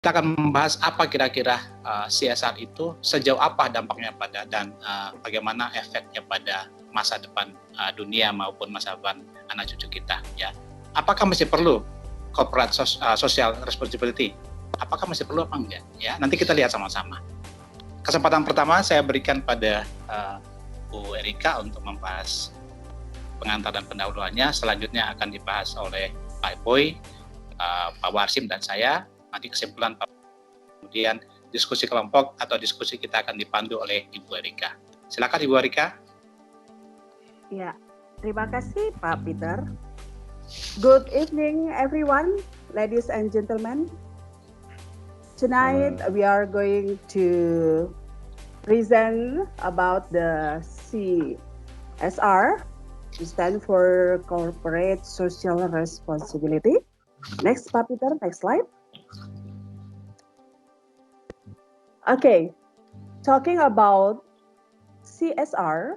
kita akan membahas apa kira-kira CSR itu, sejauh apa dampaknya pada dan bagaimana efeknya pada masa depan dunia maupun masa depan anak cucu kita. Ya, apakah masih perlu corporate social responsibility? Apakah masih perlu apa enggak? Ya, nanti kita lihat sama-sama. Kesempatan pertama saya berikan pada Bu Erika untuk membahas pengantar dan pendahuluannya. Selanjutnya akan dibahas oleh Pak Boy, Pak Warsim dan saya. Nanti kesimpulan kemudian diskusi kelompok atau diskusi kita akan dipandu oleh Ibu Erika. Silakan Ibu Erika. Ya, terima kasih Pak Peter. Good evening everyone, ladies and gentlemen. Tonight we are going to present about the CSR, which stands for Corporate Social Responsibility. Next, Pak Peter, next slide. Okay, talking about CSR,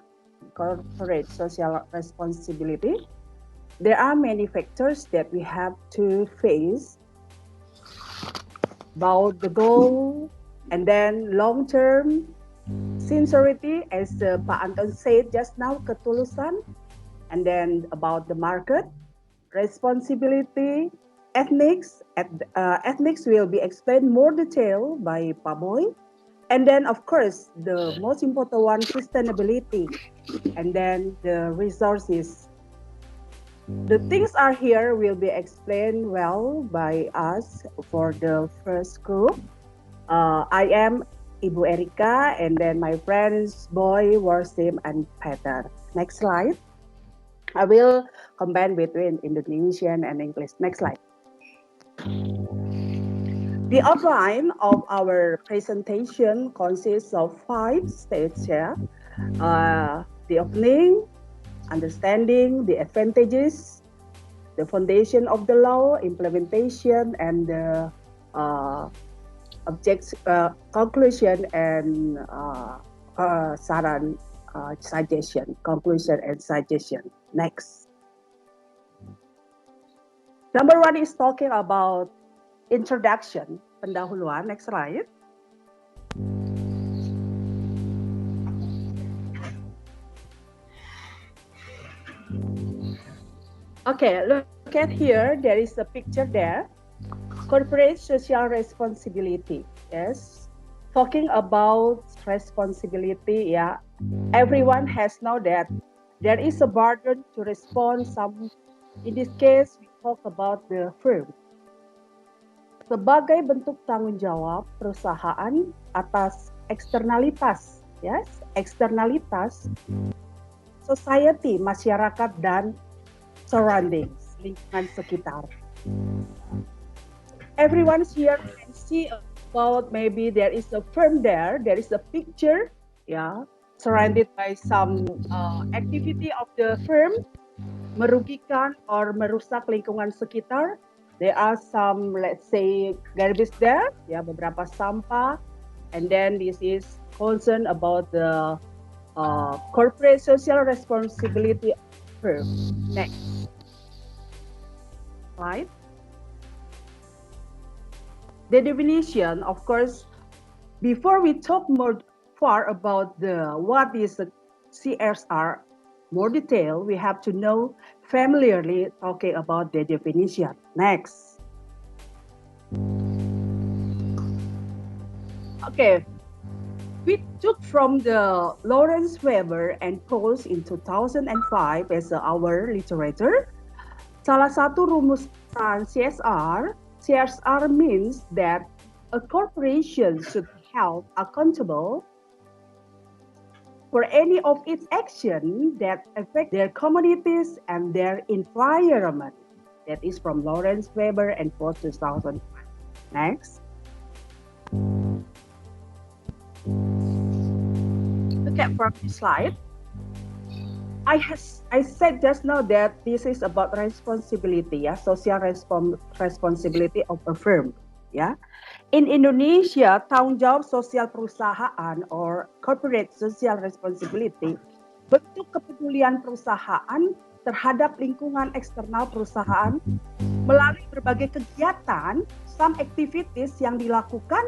Corporate Social Responsibility, there are many factors that we have to face about the goal and then long-term sincerity, as Pak Anton said just now, ketulusan, and then about the market, responsibility, ethics. Ethics will be explained more detail by Pak Boy. And then, of course, the most important one, sustainability. And then the resources. The things are here will be explained well by us for the first group. I am Ibu Erika, and then my friends, Boy, Warsim, and Peter. Next slide. I will combine between Indonesian and English. Next slide. The outline of our presentation consists of 5 stages here. The opening, understanding the advantages, the foundation of the law, implementation, and the conclusion and suggestion. Conclusion and suggestion. Next. Number 1 is talking about introduction, pendahuluan. Next slide. Okay, look at here. There is a picture there. Corporate social responsibility. Yes, talking about responsibility. Yeah, everyone has know that there is a burden to respond. In this case, we talk about the firm. Sebagai bentuk tanggung jawab perusahaan atas eksternalitas, yes, eksternalitas society, masyarakat, dan surroundings, lingkungan sekitar. Everyone here can see about maybe there is a firm there is a picture, yeah, surrounded by some activity of the firm, merugikan or merusak lingkungan sekitar. There are some, let's say, garbage there, ya, beberapa sampah, and then this is concern about the corporate social responsibility of the firm. Next slide. The definition, of course, before we talk more far about what is the CSR, more detail, we have to know familiarly talking about the definition. Next. Okay, we took from the Lawrence Weber and Post in 2005 as our literature. Salah satu rumusan CSR means that a corporation should be held accountable for any of its action that affect their communities and their environment. That is from Lawrence Weber and Post 2005. Next. Look at from this slide. I said just now that this is about responsibility, yeah, social responsibility of a firm, yeah. In Indonesia, tanggung jawab sosial perusahaan or corporate social responsibility, bentuk kepedulian perusahaan terhadap lingkungan eksternal perusahaan melalui berbagai kegiatan, some activities yang dilakukan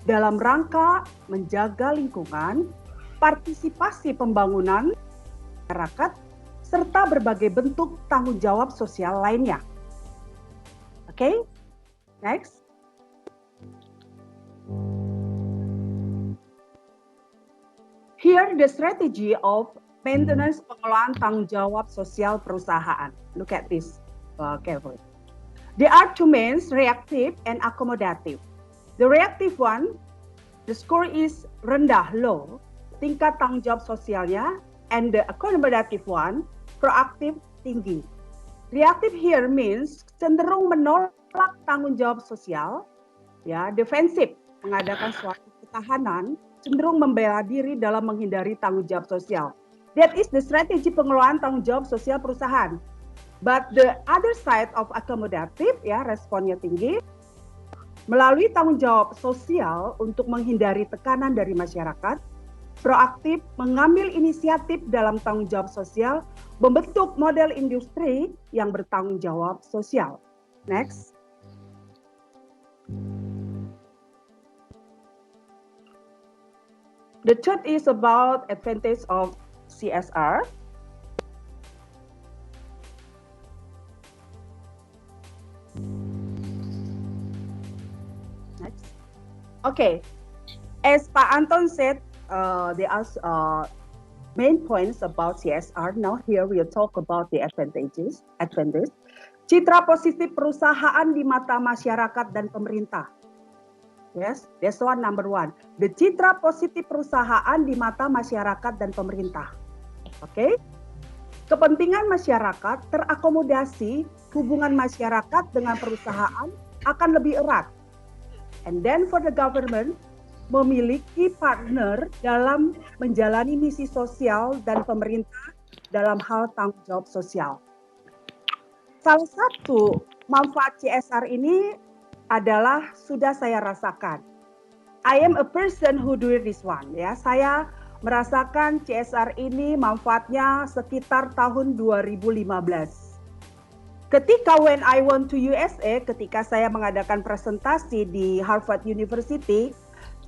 dalam rangka menjaga lingkungan, partisipasi pembangunan masyarakat, serta berbagai bentuk tanggung jawab sosial lainnya. Oke, next. Here the strategy of maintenance pengelolaan tanggung jawab sosial perusahaan. Look at this carefully. There are two means, reactive and accommodative. The reactive one, the score is rendah, low, tingkat tanggung jawab sosialnya, and the accommodative one, proaktif, tinggi. Reactive here means cenderung menolak tanggung jawab sosial, ya, defensif, mengadakan suatu ketahanan, cenderung membela diri dalam menghindari tanggung jawab sosial. That is the strategi pengelolaan tanggung jawab sosial perusahaan. But the other side of accommodative, ya, responnya tinggi, melalui tanggung jawab sosial untuk menghindari tekanan dari masyarakat, proaktif, mengambil inisiatif dalam tanggung jawab sosial, membentuk model industri yang bertanggung jawab sosial. Next. The third is about advantage of CSR. Next. Okay, as Pak Anton said, there are main points about CSR. Now here we'll talk about the advantages. Citra positif perusahaan di mata masyarakat dan pemerintah. Yes, that's one, number one. The citra positif perusahaan di mata masyarakat dan pemerintah. Oke, okay? Kepentingan masyarakat terakomodasi, hubungan masyarakat dengan perusahaan akan lebih erat. And then for the government, memiliki partner dalam menjalani misi sosial dan pemerintah dalam hal tanggung jawab sosial. Salah satu manfaat CSR ini adalah sudah saya rasakan. I am a person who do this one, ya. Saya merasakan CSR ini manfaatnya sekitar tahun 2015. Ketika when I went to USA, ketika saya mengadakan presentasi di Harvard University,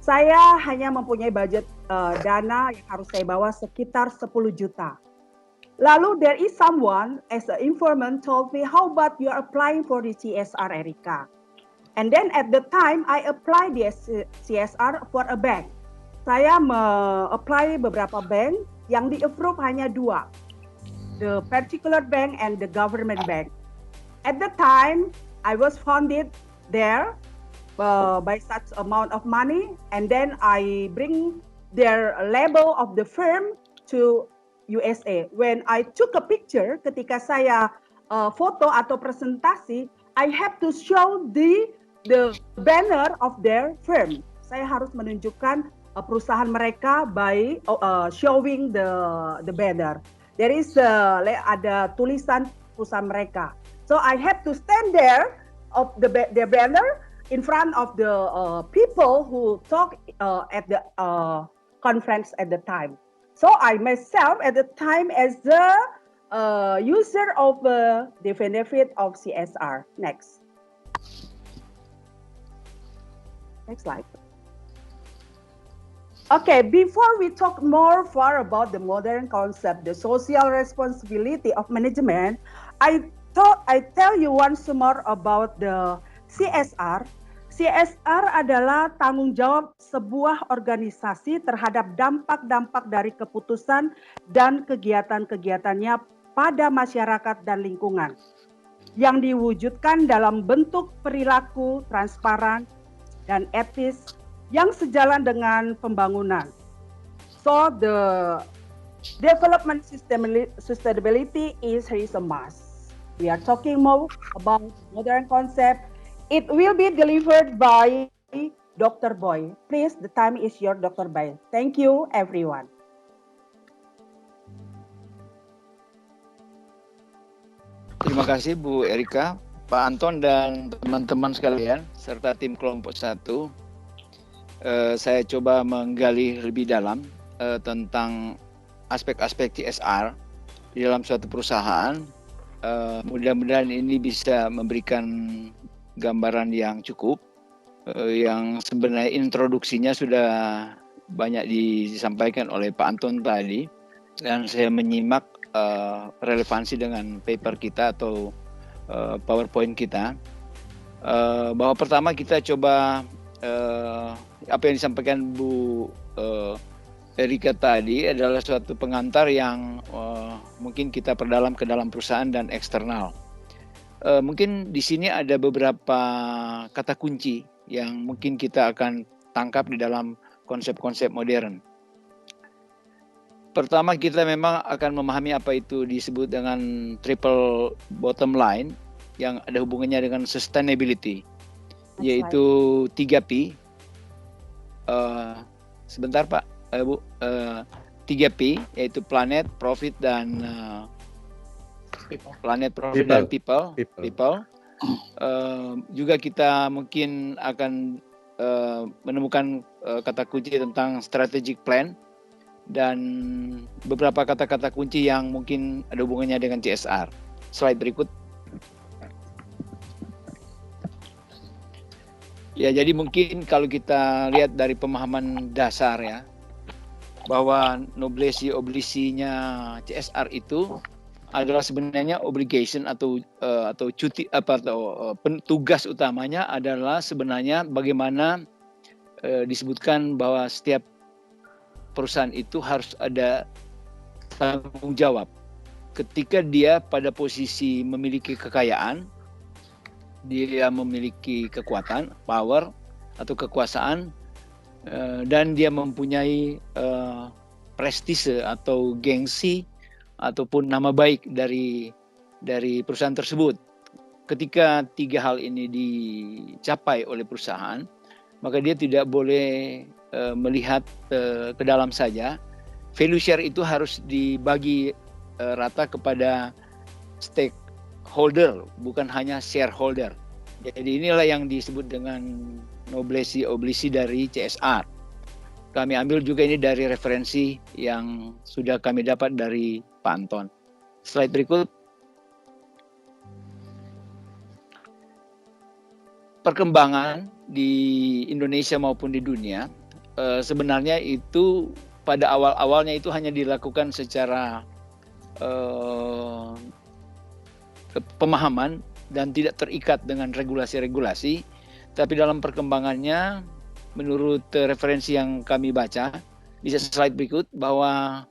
saya hanya mempunyai budget dana yang harus saya bawa sekitar 10 juta. Lalu there is someone as an informant told me, how about you are applying for the CSR, Erika? And then at the time I apply the CSR for a bank. Saya apply beberapa bank yang di-approve hanya 2. The particular bank and the government bank. At the time I was funded there by such amount of money, and then I bring their label of the firm to USA. When I took a picture, ketika saya foto atau presentasi, I have to show the banner of their firm. Saya harus menunjukkan perusahaan mereka by showing the banner. There is ada tulisan perusahaan mereka. So I have to stand there of the banner in front of the people who talk at the conference at the time. So I myself at the time as the user of the benefit of CSR. Next. Next slide. Okay, before we talk more far about the modern concept, the social responsibility of management, I tell you once more about the CSR. CSR adalah tanggung jawab sebuah organisasi terhadap dampak-dampak dari keputusan dan kegiatan-kegiatannya pada masyarakat dan lingkungan yang diwujudkan dalam bentuk perilaku transparan dan etis yang sejalan dengan pembangunan. So the development sustainability is a must. We are talking more about modern concept. It will be delivered by Dr. Boy. Please, the time is yours, Dr. Boy. Thank you, everyone. Terima kasih Bu Erika, Pak Anton dan teman-teman sekalian, serta tim kelompok 1. Saya coba menggali lebih dalam tentang aspek-aspek CSR di dalam suatu perusahaan. Mudah-mudahan ini bisa memberikan gambaran yang cukup, yang sebenarnya introduksinya sudah banyak disampaikan oleh Pak Anton tadi, dan saya menyimak relevansi dengan paper kita atau PowerPoint kita. Bahwa pertama kita coba apa yang disampaikan Bu Erika tadi adalah suatu pengantar yang mungkin kita perdalam ke dalam perusahaan dan eksternal. Mungkin di sini ada beberapa kata kunci yang mungkin kita akan tangkap di dalam konsep-konsep modern. Pertama, kita memang akan memahami apa itu disebut dengan triple bottom line yang ada hubungannya dengan sustainability, yaitu 3P. Sebentar Pak, Bu, 3P yaitu planet, profit, dan planet, profit, dan people. Juga kita mungkin akan menemukan kata kunci tentang strategic plan dan beberapa kata-kata kunci yang mungkin ada hubungannya dengan CSR. Slide berikut. Ya, jadi mungkin kalau kita lihat dari pemahaman dasar ya, bahwa noblesse oblige-nya CSR itu adalah sebenarnya obligation atau cuti atau tugas utamanya adalah sebenarnya bagaimana disebutkan bahwa setiap perusahaan itu harus ada tanggung jawab ketika dia pada posisi memiliki kekayaan, dia memiliki kekuatan, power atau kekuasaan, dan dia mempunyai prestise atau gengsi ataupun nama baik dari perusahaan tersebut. Ketika tiga hal ini dicapai oleh perusahaan, maka dia tidak boleh melihat ke dalam saja. Value share itu harus dibagi rata kepada stakeholder, bukan hanya shareholder. Jadi inilah yang disebut dengan noblesse oblige dari CSR. Kami ambil juga ini dari referensi yang sudah kami dapat dari Pak Anton. Slide berikut. Perkembangan di Indonesia maupun di dunia sebenarnya itu pada awal-awalnya itu hanya dilakukan secara pemahaman dan tidak terikat dengan regulasi-regulasi, tapi dalam perkembangannya menurut referensi yang kami baca, bisa slide berikut, bahwa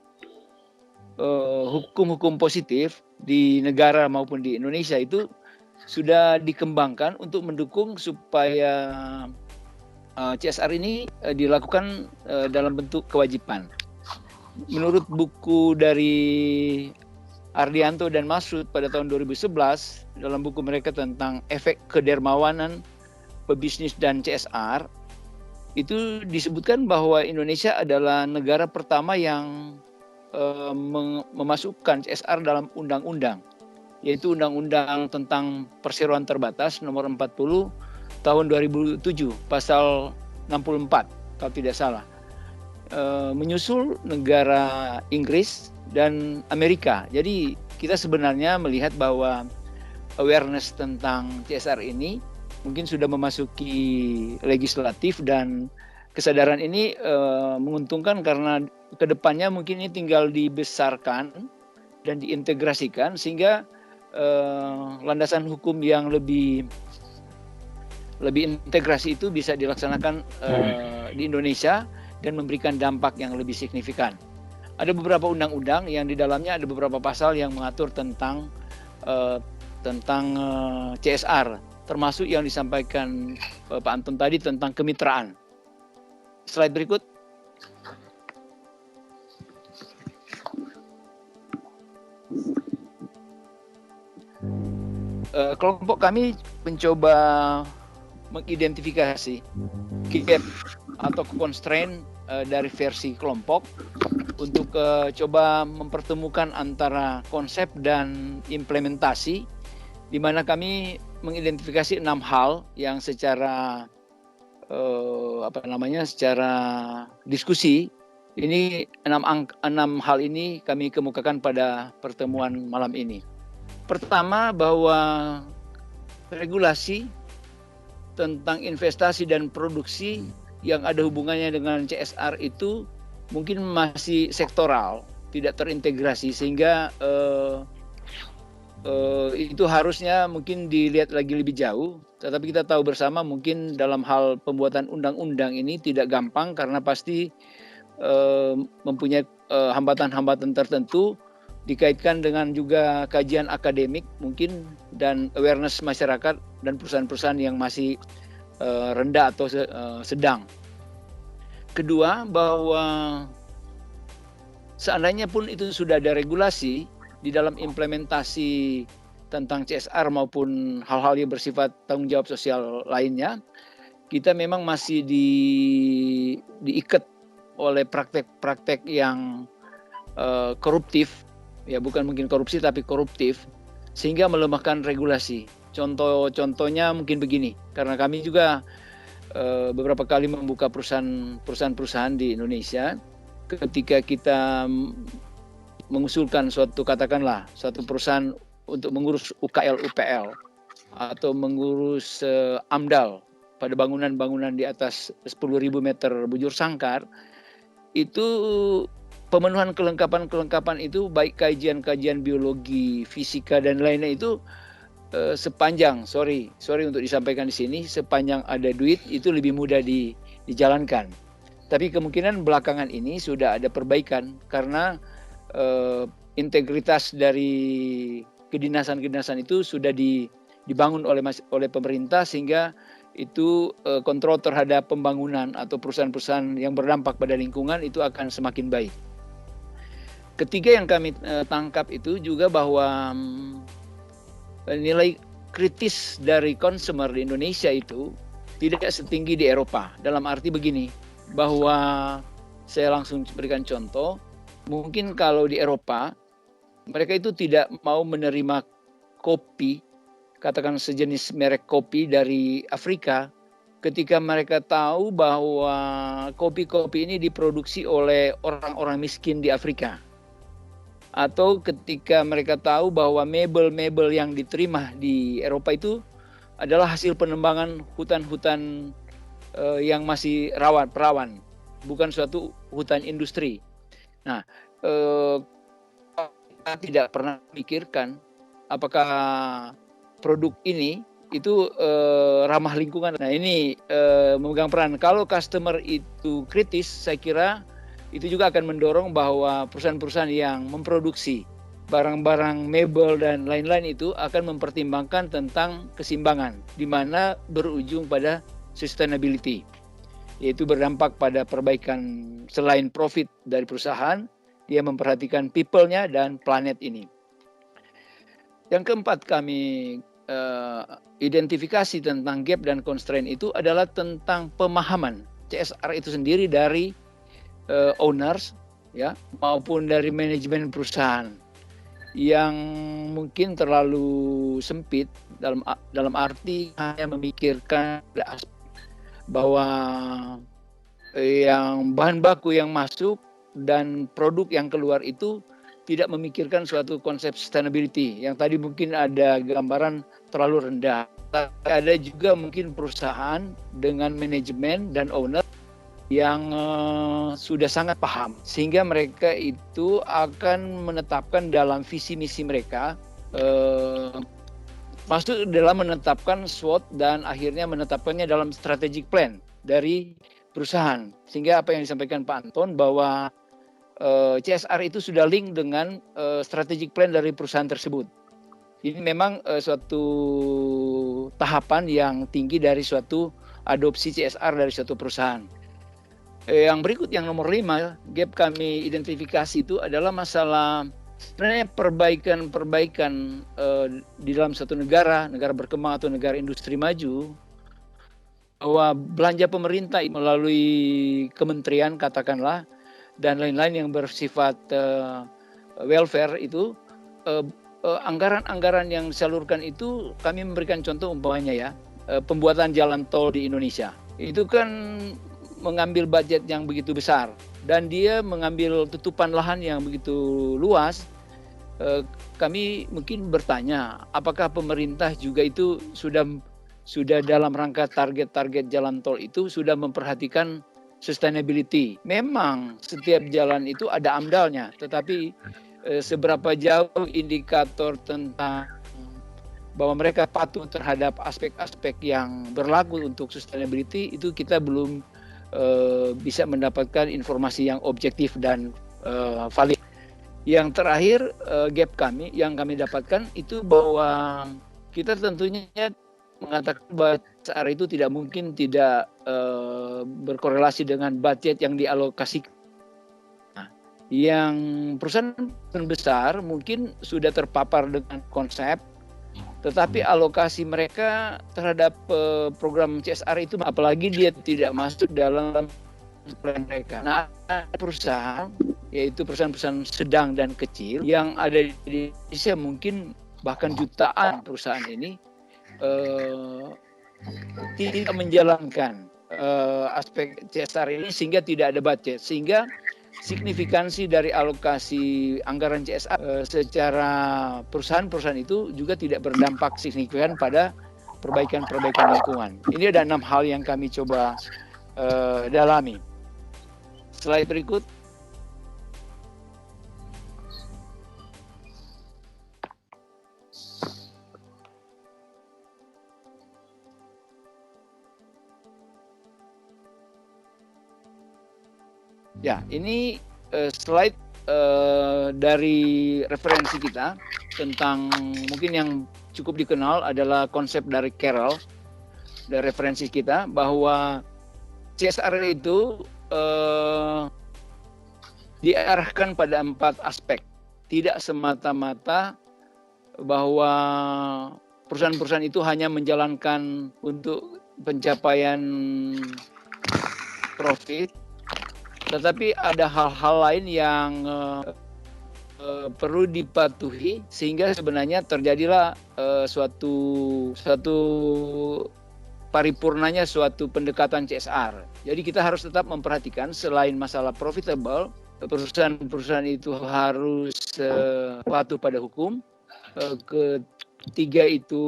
hukum-hukum positif di negara maupun di Indonesia itu sudah dikembangkan untuk mendukung supaya CSR ini dilakukan dalam bentuk kewajiban. Menurut buku dari Ardianto dan Masud pada tahun 2011, dalam buku mereka tentang efek kedermawanan pebisnis dan CSR, itu disebutkan bahwa Indonesia adalah negara pertama yang memasukkan CSR dalam undang-undang, yaitu Undang-Undang tentang Perseroan Terbatas nomor 40 tahun 2007, pasal 64 kalau tidak salah. Menyusul negara Inggris dan Amerika. Jadi kita sebenarnya melihat bahwa awareness tentang CSR ini mungkin sudah memasuki legislatif, dan kesadaran ini menguntungkan karena kedepannya mungkin ini tinggal dibesarkan dan diintegrasikan sehingga landasan hukum yang lebih integrasi itu bisa dilaksanakan di Indonesia dan memberikan dampak yang lebih signifikan. Ada beberapa undang-undang yang di dalamnya ada beberapa pasal yang mengatur tentang CSR, termasuk yang disampaikan Pak Anton tadi tentang kemitraan. Slide berikut. Kelompok kami mencoba mengidentifikasi gap atau constraint dari versi kelompok untuk coba mempertemukan antara konsep dan implementasi, di mana kami mengidentifikasi 6 hal yang secara secara diskusi ini 6 hal ini kami kemukakan pada pertemuan malam ini. Pertama, bahwa regulasi tentang investasi dan produksi yang ada hubungannya dengan CSR itu mungkin masih sektoral, tidak terintegrasi, sehingga itu harusnya mungkin dilihat lagi lebih jauh. Tetapi kita tahu bersama mungkin dalam hal pembuatan undang-undang ini tidak gampang karena pasti mempunyai hambatan-hambatan tertentu, dikaitkan dengan juga kajian akademik mungkin dan awareness masyarakat dan perusahaan-perusahaan yang masih rendah atau sedang. Kedua, bahwa seandainya pun itu sudah ada regulasi di dalam implementasi tentang CSR maupun hal-hal yang bersifat tanggung jawab sosial lainnya, kita memang masih diikat oleh praktek-praktek yang koruptif, ya bukan mungkin korupsi tapi koruptif, sehingga melemahkan regulasi. Contohnya mungkin begini, karena kami juga beberapa kali membuka perusahaan-perusahaan di Indonesia. Ketika kita mengusulkan suatu perusahaan untuk mengurus UKL UPL atau mengurus AMDAL pada bangunan-bangunan di atas 10.000 meter bujur sangkar, itu pemenuhan kelengkapan itu baik kajian biologi, fisika dan lainnya itu sepanjang sorry untuk disampaikan di sini, sepanjang ada duit itu lebih mudah dijalankan. Tapi kemungkinan belakangan ini sudah ada perbaikan karena integritas dari kedinasan itu sudah dibangun oleh pemerintah, sehingga itu kontrol terhadap pembangunan atau perusahaan-perusahaan yang berdampak pada lingkungan itu akan semakin baik. Ketiga yang kami tangkap itu juga bahwa nilai kritis dari consumer di Indonesia itu tidak setinggi di Eropa. Dalam arti begini, bahwa saya langsung berikan contoh, mungkin kalau di Eropa mereka itu tidak mau menerima kopi, katakan sejenis merek kopi dari Afrika, ketika mereka tahu bahwa kopi-kopi ini diproduksi oleh orang-orang miskin di Afrika. Atau ketika mereka tahu bahwa mebel-mebel yang diterima di Eropa itu adalah hasil penembangan hutan-hutan yang masih perawan, bukan suatu hutan industri. Nah, kita tidak pernah memikirkan apakah produk ini itu ramah lingkungan. Nah, ini memegang peran. Kalau customer itu kritis, saya kira itu juga akan mendorong bahwa perusahaan-perusahaan yang memproduksi barang-barang mebel dan lain-lain itu akan mempertimbangkan tentang keseimbangan, di mana berujung pada sustainability, yaitu berdampak pada perbaikan selain profit dari perusahaan, dia memperhatikan people-nya dan planet ini. Yang keempat kami identifikasi tentang gap dan constraint itu adalah tentang pemahaman CSR itu sendiri dari owners, ya, maupun dari manajemen perusahaan yang mungkin terlalu sempit dalam arti hanya memikirkan bahwa yang bahan baku yang masuk dan produk yang keluar itu tidak memikirkan suatu konsep sustainability yang tadi mungkin ada gambaran terlalu rendah. Tapi ada juga mungkin perusahaan dengan manajemen dan owner yang sudah sangat paham, sehingga mereka itu akan menetapkan dalam visi misi mereka, masuk dalam menetapkan SWOT dan akhirnya menetapkannya dalam strategic plan dari perusahaan. Sehingga apa yang disampaikan Pak Anton bahwa CSR itu sudah link dengan strategic plan dari perusahaan tersebut. Ini memang suatu tahapan yang tinggi dari suatu adopsi CSR dari suatu perusahaan. Yang berikut, yang nomor 5, gap kami identifikasi itu adalah masalah sebenarnya perbaikan di dalam satu negara berkembang atau negara industri maju, bahwa belanja pemerintah melalui kementerian katakanlah dan lain-lain yang bersifat welfare itu, anggaran-anggaran yang disalurkan itu, kami memberikan contoh umpamanya ya, pembuatan jalan tol di Indonesia. Itu kan mengambil budget yang begitu besar dan dia mengambil tutupan lahan yang begitu luas, kami mungkin bertanya, apakah pemerintah juga itu sudah dalam rangka target-target jalan tol itu sudah memperhatikan sustainability. Memang setiap jalan itu ada amdalnya, tetapi seberapa jauh indikator tentang bahwa mereka patuh terhadap aspek-aspek yang berlaku untuk sustainability itu kita belum bisa mendapatkan informasi yang objektif dan valid. Yang terakhir gap yang kami dapatkan itu bahwa kita tentunya mengatakan bahwa CSR itu tidak mungkin tidak berkorelasi dengan budget yang dialokasikan. Nah, yang perusahaan besar mungkin sudah terpapar dengan konsep, tetapi alokasi mereka terhadap program CSR itu, apalagi dia tidak masuk dalam plan mereka. Nah, perusahaan, yaitu perusahaan-perusahaan sedang dan kecil yang ada di Indonesia, mungkin bahkan jutaan perusahaan ini tidak menjalankan aspek CSR ini sehingga tidak ada budget, sehingga signifikansi dari alokasi anggaran CSR secara perusahaan-perusahaan itu juga tidak berdampak signifikan pada perbaikan-perbaikan lingkungan. Ini ada 6 hal yang kami coba dalami. Slide berikut. Ya, ini slide dari referensi kita tentang mungkin yang cukup dikenal adalah konsep dari Carroll, dari referensi kita, bahwa CSR itu diarahkan pada 4 aspek. Tidak semata-mata bahwa perusahaan-perusahaan itu hanya menjalankan untuk pencapaian profit, tetapi ada hal-hal lain yang perlu dipatuhi sehingga sebenarnya terjadilah suatu paripurnanya suatu pendekatan CSR. Jadi kita harus tetap memperhatikan selain masalah profitable, perusahaan-perusahaan itu harus patuh pada hukum. Ketiga itu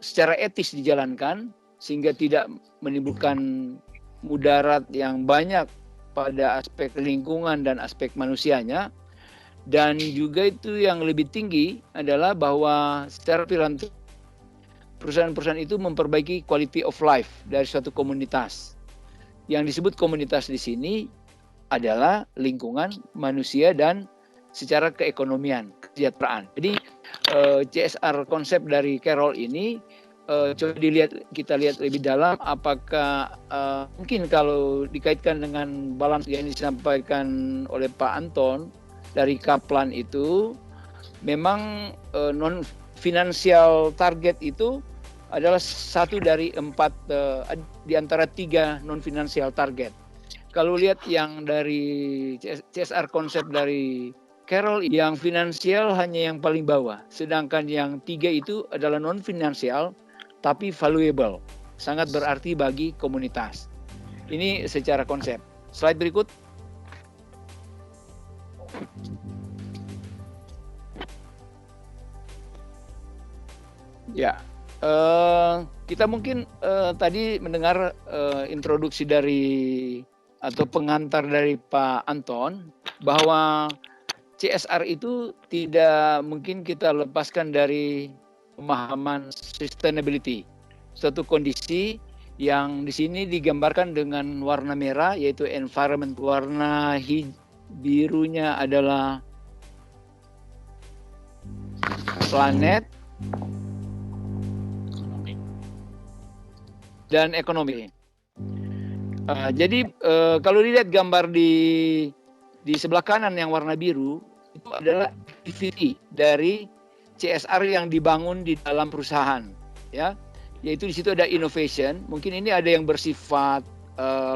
secara etis dijalankan sehingga tidak menimbulkan mudarat yang banyak pada aspek lingkungan dan aspek manusianya. Dan juga itu yang lebih tinggi adalah bahwa secara filantropis perusahaan-perusahaan itu memperbaiki quality of life dari suatu komunitas. Yang disebut komunitas di sini adalah lingkungan, manusia, dan secara keekonomian, kesejahteraan. Jadi CSR konsep dari Carroll ini coba kita lihat lebih dalam, apakah mungkin kalau dikaitkan dengan balance yang disampaikan oleh Pak Anton dari Kaplan itu, memang non financial target itu adalah satu dari 4 di antara 3 non financial target. Kalau lihat yang dari CSR konsep dari Carroll, yang finansial hanya yang paling bawah, sedangkan yang 3 itu adalah non finansial tapi valuable, sangat berarti bagi komunitas. Ini secara konsep. Slide berikut. Ya, kita mungkin tadi mendengar introduksi dari atau pengantar dari Pak Anton bahwa CSR itu tidak mungkin kita lepaskan dari pemahaman sustainability, suatu kondisi yang di sini digambarkan dengan warna merah yaitu environment, warna birunya adalah planet dan ekonomi. Jadi kalau dilihat gambar di sebelah kanan yang warna biru itu adalah activity dari CSR yang dibangun di dalam perusahaan, ya, yaitu di situ ada innovation. Mungkin ini ada yang bersifat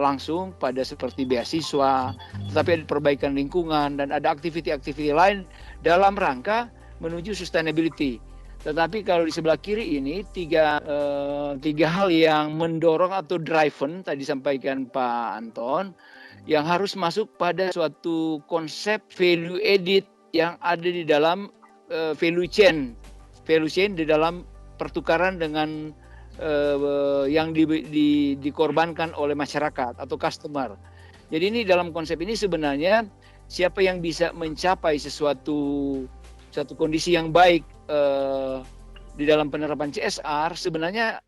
langsung pada seperti beasiswa, tetapi ada perbaikan lingkungan dan ada aktiviti-aktiviti lain dalam rangka menuju sustainability. Tetapi kalau di sebelah kiri ini tiga hal yang mendorong atau driven tadi sampaikan Pak Anton, yang harus masuk pada suatu konsep value added yang ada di dalam value chain di dalam pertukaran dengan yang dikorbankan oleh masyarakat atau customer. Jadi ini dalam konsep ini sebenarnya siapa yang bisa mencapai satu kondisi yang baik di dalam penerapan CSR, sebenarnya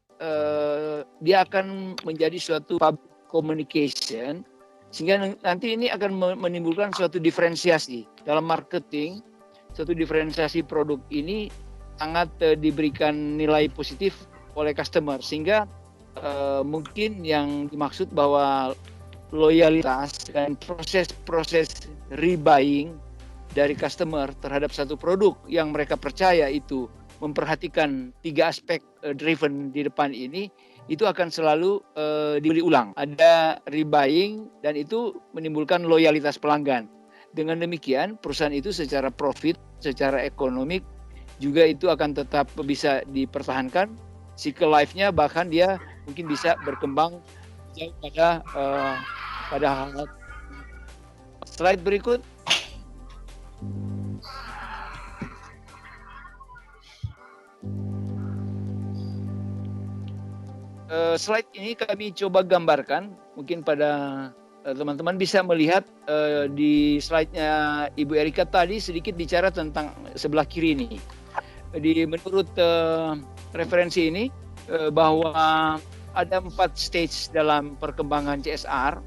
dia akan menjadi suatu public communication, sehingga nanti ini akan menimbulkan suatu diferensiasi dalam marketing. Suatu diferensiasi produk ini sangat diberikan nilai positif oleh customer, sehingga mungkin yang dimaksud bahwa loyalitas dan proses rebuying dari customer terhadap satu produk yang mereka percaya itu memperhatikan 3 aspek driven di depan ini, itu akan selalu dibeli ulang. Ada rebuying dan itu menimbulkan loyalitas pelanggan. Dengan demikian perusahaan itu secara profit, secara ekonomik juga itu akan tetap bisa dipertahankan. Cycle life-nya bahkan dia mungkin bisa berkembang jauh pada hal. Slide berikut. Slide ini kami coba gambarkan, mungkin pada teman-teman bisa melihat di slide-nya Ibu Erika tadi sedikit bicara tentang sebelah kiri ini. Jadi menurut referensi ini bahwa ada 4 stage dalam perkembangan CSR.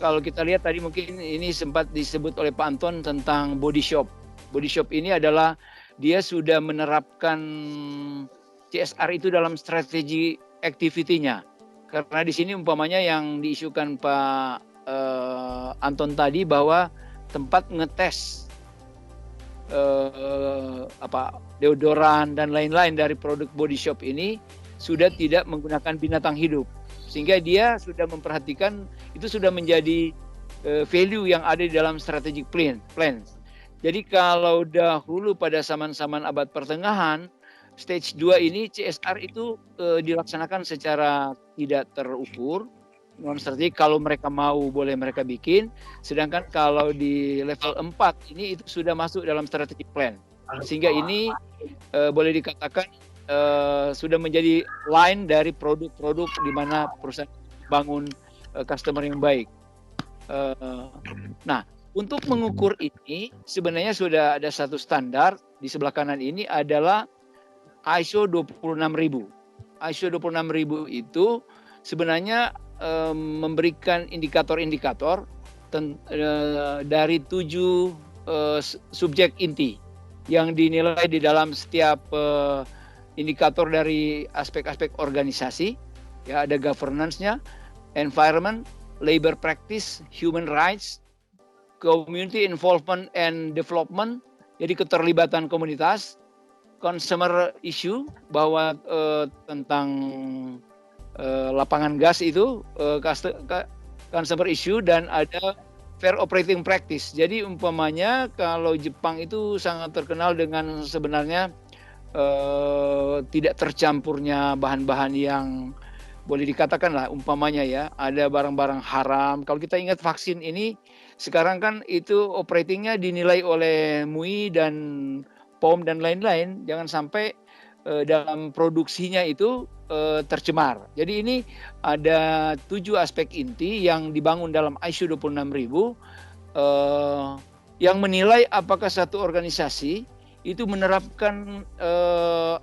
Kalau kita lihat tadi mungkin ini sempat disebut oleh Pak Anton tentang body shop. Body shop ini adalah dia sudah menerapkan CSR itu dalam strategi activity-nya. Karena di sini umpamanya yang diisukan Pak Anton tadi bahwa tempat ngetes deodoran dan lain-lain dari produk body shop ini sudah tidak menggunakan binatang hidup, sehingga dia sudah memperhatikan itu sudah menjadi value yang ada di dalam strategic plan. Jadi kalau dahulu pada zaman-zaman abad pertengahan, stage 2 ini CSR itu dilaksanakan secara tidak terukur. Non strategi, kalau mereka mau boleh mereka bikin, sedangkan kalau di level 4 ini itu sudah masuk dalam strategic plan, sehingga ini boleh dikatakan sudah menjadi line dari produk-produk di mana perusahaan bangun customer yang baik. Nah, untuk mengukur ini sebenarnya sudah ada satu standar. Di sebelah kanan ini adalah ISO 26000. ISO 26000 itu sebenarnya memberikan indikator-indikator dari 7 subjek inti yang dinilai di dalam setiap indikator dari aspek-aspek organisasi. Ya, ada governance-nya, environment, labor practice, human rights, community involvement and development, jadi keterlibatan komunitas, consumer issue, bahwa tentang lapangan gas itu consumer issue, dan ada fair operating practice. Jadi umpamanya kalau Jepang itu sangat terkenal dengan sebenarnya tidak tercampurnya bahan-bahan yang boleh dikatakan lah umpamanya ya, ada barang-barang haram. Kalau kita ingat vaksin ini sekarang kan itu operatingnya dinilai oleh MUI dan POM dan lain-lain, jangan sampai dalam produksinya itu tercemar. Jadi ini ada 7 aspek inti yang dibangun dalam ISO 26000 yang menilai apakah satu organisasi itu menerapkan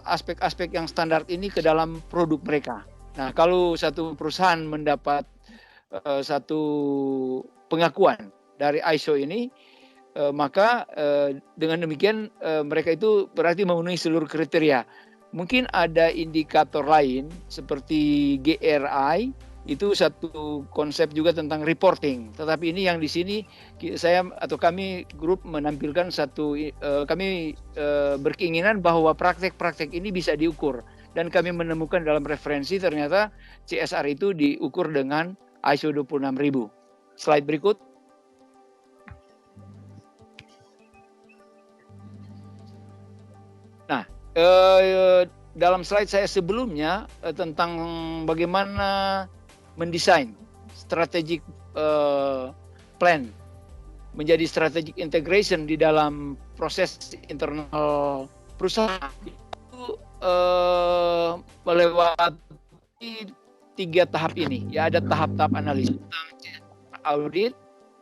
aspek-aspek yang standar ini ke dalam produk mereka. Nah, kalau satu perusahaan mendapat satu pengakuan dari ISO ini, maka dengan demikian mereka itu berarti memenuhi seluruh kriteria. Mungkin ada indikator lain seperti GRI, itu satu konsep juga tentang reporting. Tetapi ini yang di sini saya atau kami grup menampilkan satu, kami berkeinginan bahwa praktek-praktek ini bisa diukur, dan kami menemukan dalam referensi ternyata CSR itu diukur dengan ISO 26000. Slide berikut. Nah, dalam slide saya sebelumnya tentang bagaimana mendesain strategic plan menjadi strategic integration di dalam proses internal perusahaan itu melewati 3 tahap ini. Ya, ada tahap-tahap analisis tentang audit,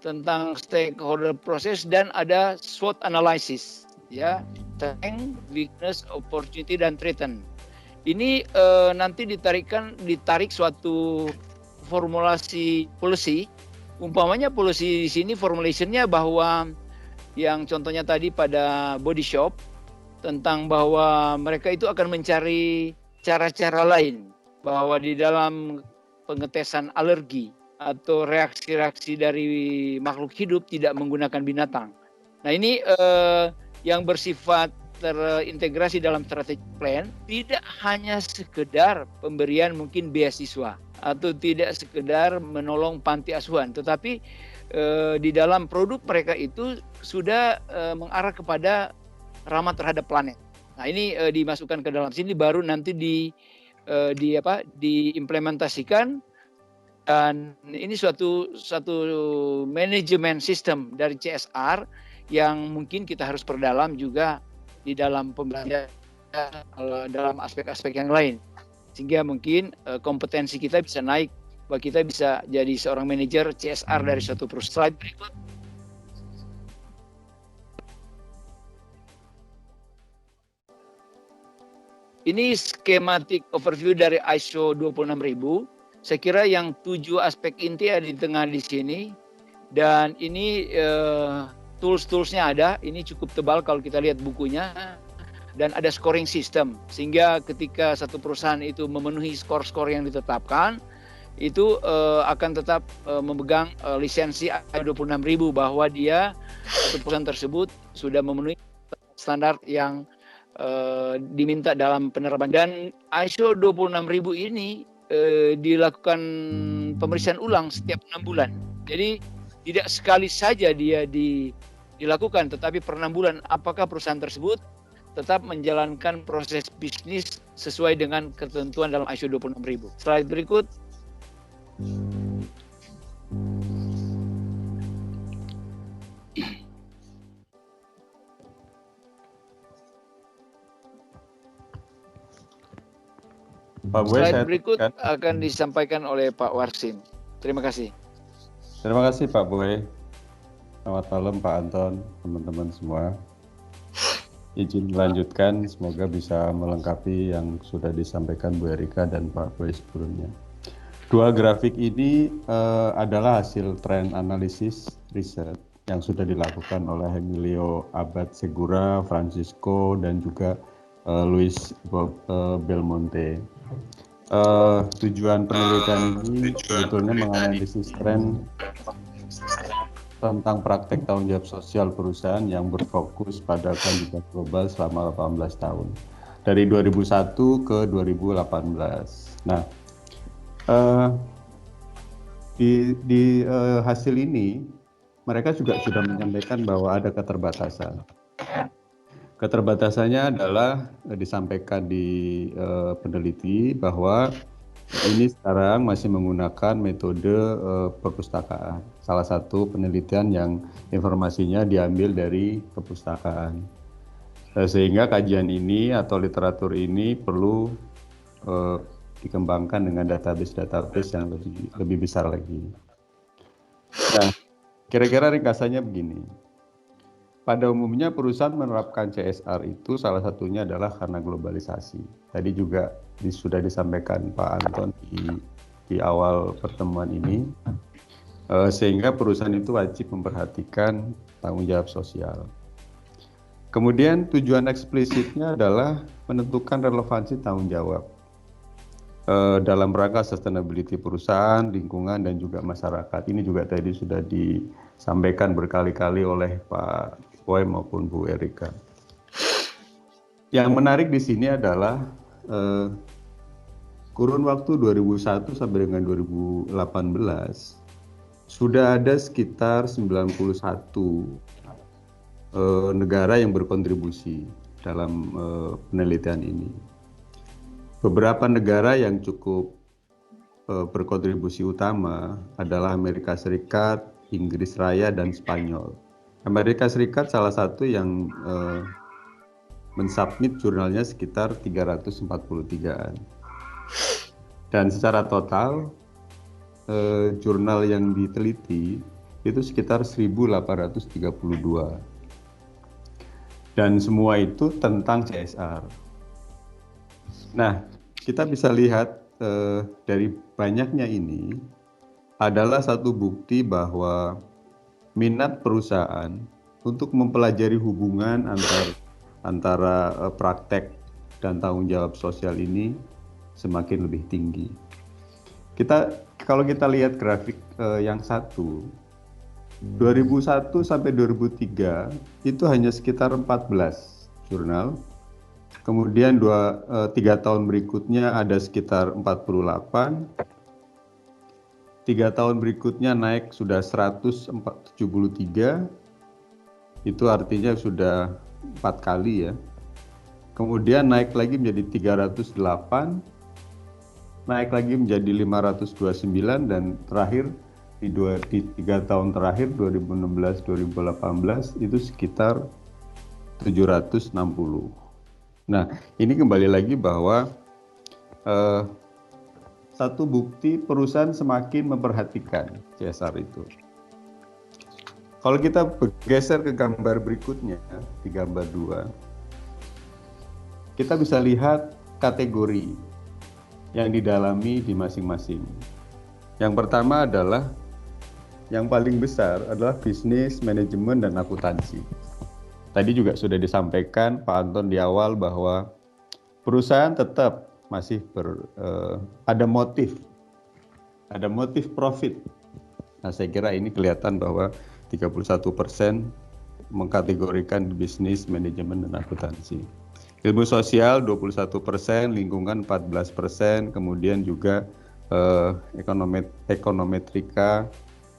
tentang stakeholder proses, dan ada SWOT analysis, ya, strength, weakness, opportunity, dan threaten. Ini nanti ditarik suatu formulasi policy. Umpamanya policy di sini formulationnya bahwa yang contohnya tadi pada body shop tentang bahwa mereka itu akan mencari cara-cara lain, bahwa di dalam pengetesan alergi atau reaksi-reaksi dari makhluk hidup tidak menggunakan binatang. Nah, ini yang bersifat terintegrasi dalam strategic plan, tidak hanya sekedar pemberian mungkin beasiswa atau tidak sekedar menolong panti asuhan, tetapi di dalam produk mereka itu sudah mengarah kepada ramah terhadap planet. Nah, ini dimasukkan ke dalam sini, baru nanti diimplementasikan, dan ini suatu manajemen sistem dari CSR yang mungkin kita harus perdalam juga di dalam pembelajaran dalam aspek-aspek yang lain, sehingga mungkin kompetensi kita bisa naik, bahwa kita bisa jadi seorang manajer CSR dari suatu perusahaan. Slide berikut. Ini schematic overview dari ISO 26000. Saya kira yang 7 aspek inti ada di tengah di sini, dan ini tools-toolsnya ada. Ini cukup tebal kalau kita lihat bukunya, dan ada scoring system, sehingga ketika satu perusahaan itu memenuhi skor-skor yang ditetapkan, itu akan tetap memegang lisensi ISO 26000, bahwa dia satu perusahaan tersebut sudah memenuhi standar yang diminta dalam penerapan. Dan ISO 26000 ini dilakukan pemeriksaan ulang setiap 6 bulan. Jadi tidak sekali saja dia dilakukan, tetapi per 6 bulan apakah perusahaan tersebut tetap menjalankan proses bisnis sesuai dengan ketentuan dalam ISO 26000. Slide berikut. Pak Boy, slide berikut akan disampaikan oleh Pak Warsim. Terima kasih. Terima kasih Pak Boy. Selamat malam Pak Anton, teman-teman semua. Izin melanjutkan, semoga bisa melengkapi yang sudah disampaikan Bu Erika dan Pak Boy sebelumnya. 2 grafik ini adalah hasil trend analisis riset yang sudah dilakukan oleh Emilio Abad Segura, Francisco, dan juga Luis Belmonte. Tujuan penelitian ini sebetulnya menganalisis tren tentang praktek tanggung jawab sosial perusahaan yang berfokus pada kandidat global selama 18 tahun dari 2001 ke 2018. Nah, di hasil ini mereka juga sudah menyampaikan bahwa ada keterbatasan. Keterbatasannya adalah disampaikan di peneliti bahwa ini sekarang masih menggunakan metode perpustakaan. Salah satu penelitian yang informasinya diambil dari perpustakaan. Sehingga kajian ini atau literatur ini perlu dikembangkan dengan database yang lebih besar lagi. Nah, kira-kira ringkasannya begini. Pada umumnya perusahaan menerapkan CSR itu salah satunya adalah karena globalisasi. Tadi juga sudah disampaikan Pak Anton di awal pertemuan ini, sehingga perusahaan itu wajib memperhatikan tanggung jawab sosial. Kemudian tujuan eksplisitnya adalah menentukan relevansi tanggung jawab dalam rangka sustainability perusahaan, lingkungan, dan juga masyarakat. Ini juga tadi sudah disampaikan berkali-kali oleh Pak Boy maupun Bu Erika. Yang menarik di sini adalah kurun waktu 2001 sampai dengan 2018 sudah ada sekitar 91 negara yang berkontribusi dalam penelitian ini. Beberapa negara yang cukup berkontribusi utama adalah Amerika Serikat, Inggris Raya, dan Spanyol. Amerika Serikat salah satu yang mensubmit jurnalnya sekitar 343-an. Dan secara total jurnal yang diteliti itu sekitar 1832. Dan semua itu tentang CSR. Nah, kita bisa lihat dari banyaknya ini adalah satu bukti bahwa minat perusahaan untuk mempelajari hubungan antara praktek dan tanggung jawab sosial ini semakin lebih tinggi. Kalau kita lihat grafik yang satu, 2001 sampai 2003 itu hanya sekitar 14 jurnal. Kemudian 3 tahun berikutnya ada sekitar 48. 3 tahun berikutnya naik sudah 173. Itu artinya sudah 4 kali ya. Kemudian naik lagi menjadi 308. Naik lagi menjadi 529 dan terakhir di 3 tahun terakhir 2016-2018 itu sekitar 760. Nah, ini kembali lagi bahwa satu bukti perusahaan semakin memperhatikan CSR itu. Kalau kita bergeser ke gambar berikutnya, di gambar 2, kita bisa lihat kategori yang didalami di masing-masing. Yang pertama adalah, yang paling besar adalah bisnis, manajemen, dan akuntansi. Tadi juga sudah disampaikan Pak Anton di awal bahwa perusahaan tetap masih ada motif profit. Nah, saya kira ini kelihatan bahwa 31% mengkategorikan bisnis, manajemen, dan akuntansi. Ilmu sosial 21%, lingkungan 14%, kemudian juga ekonometrika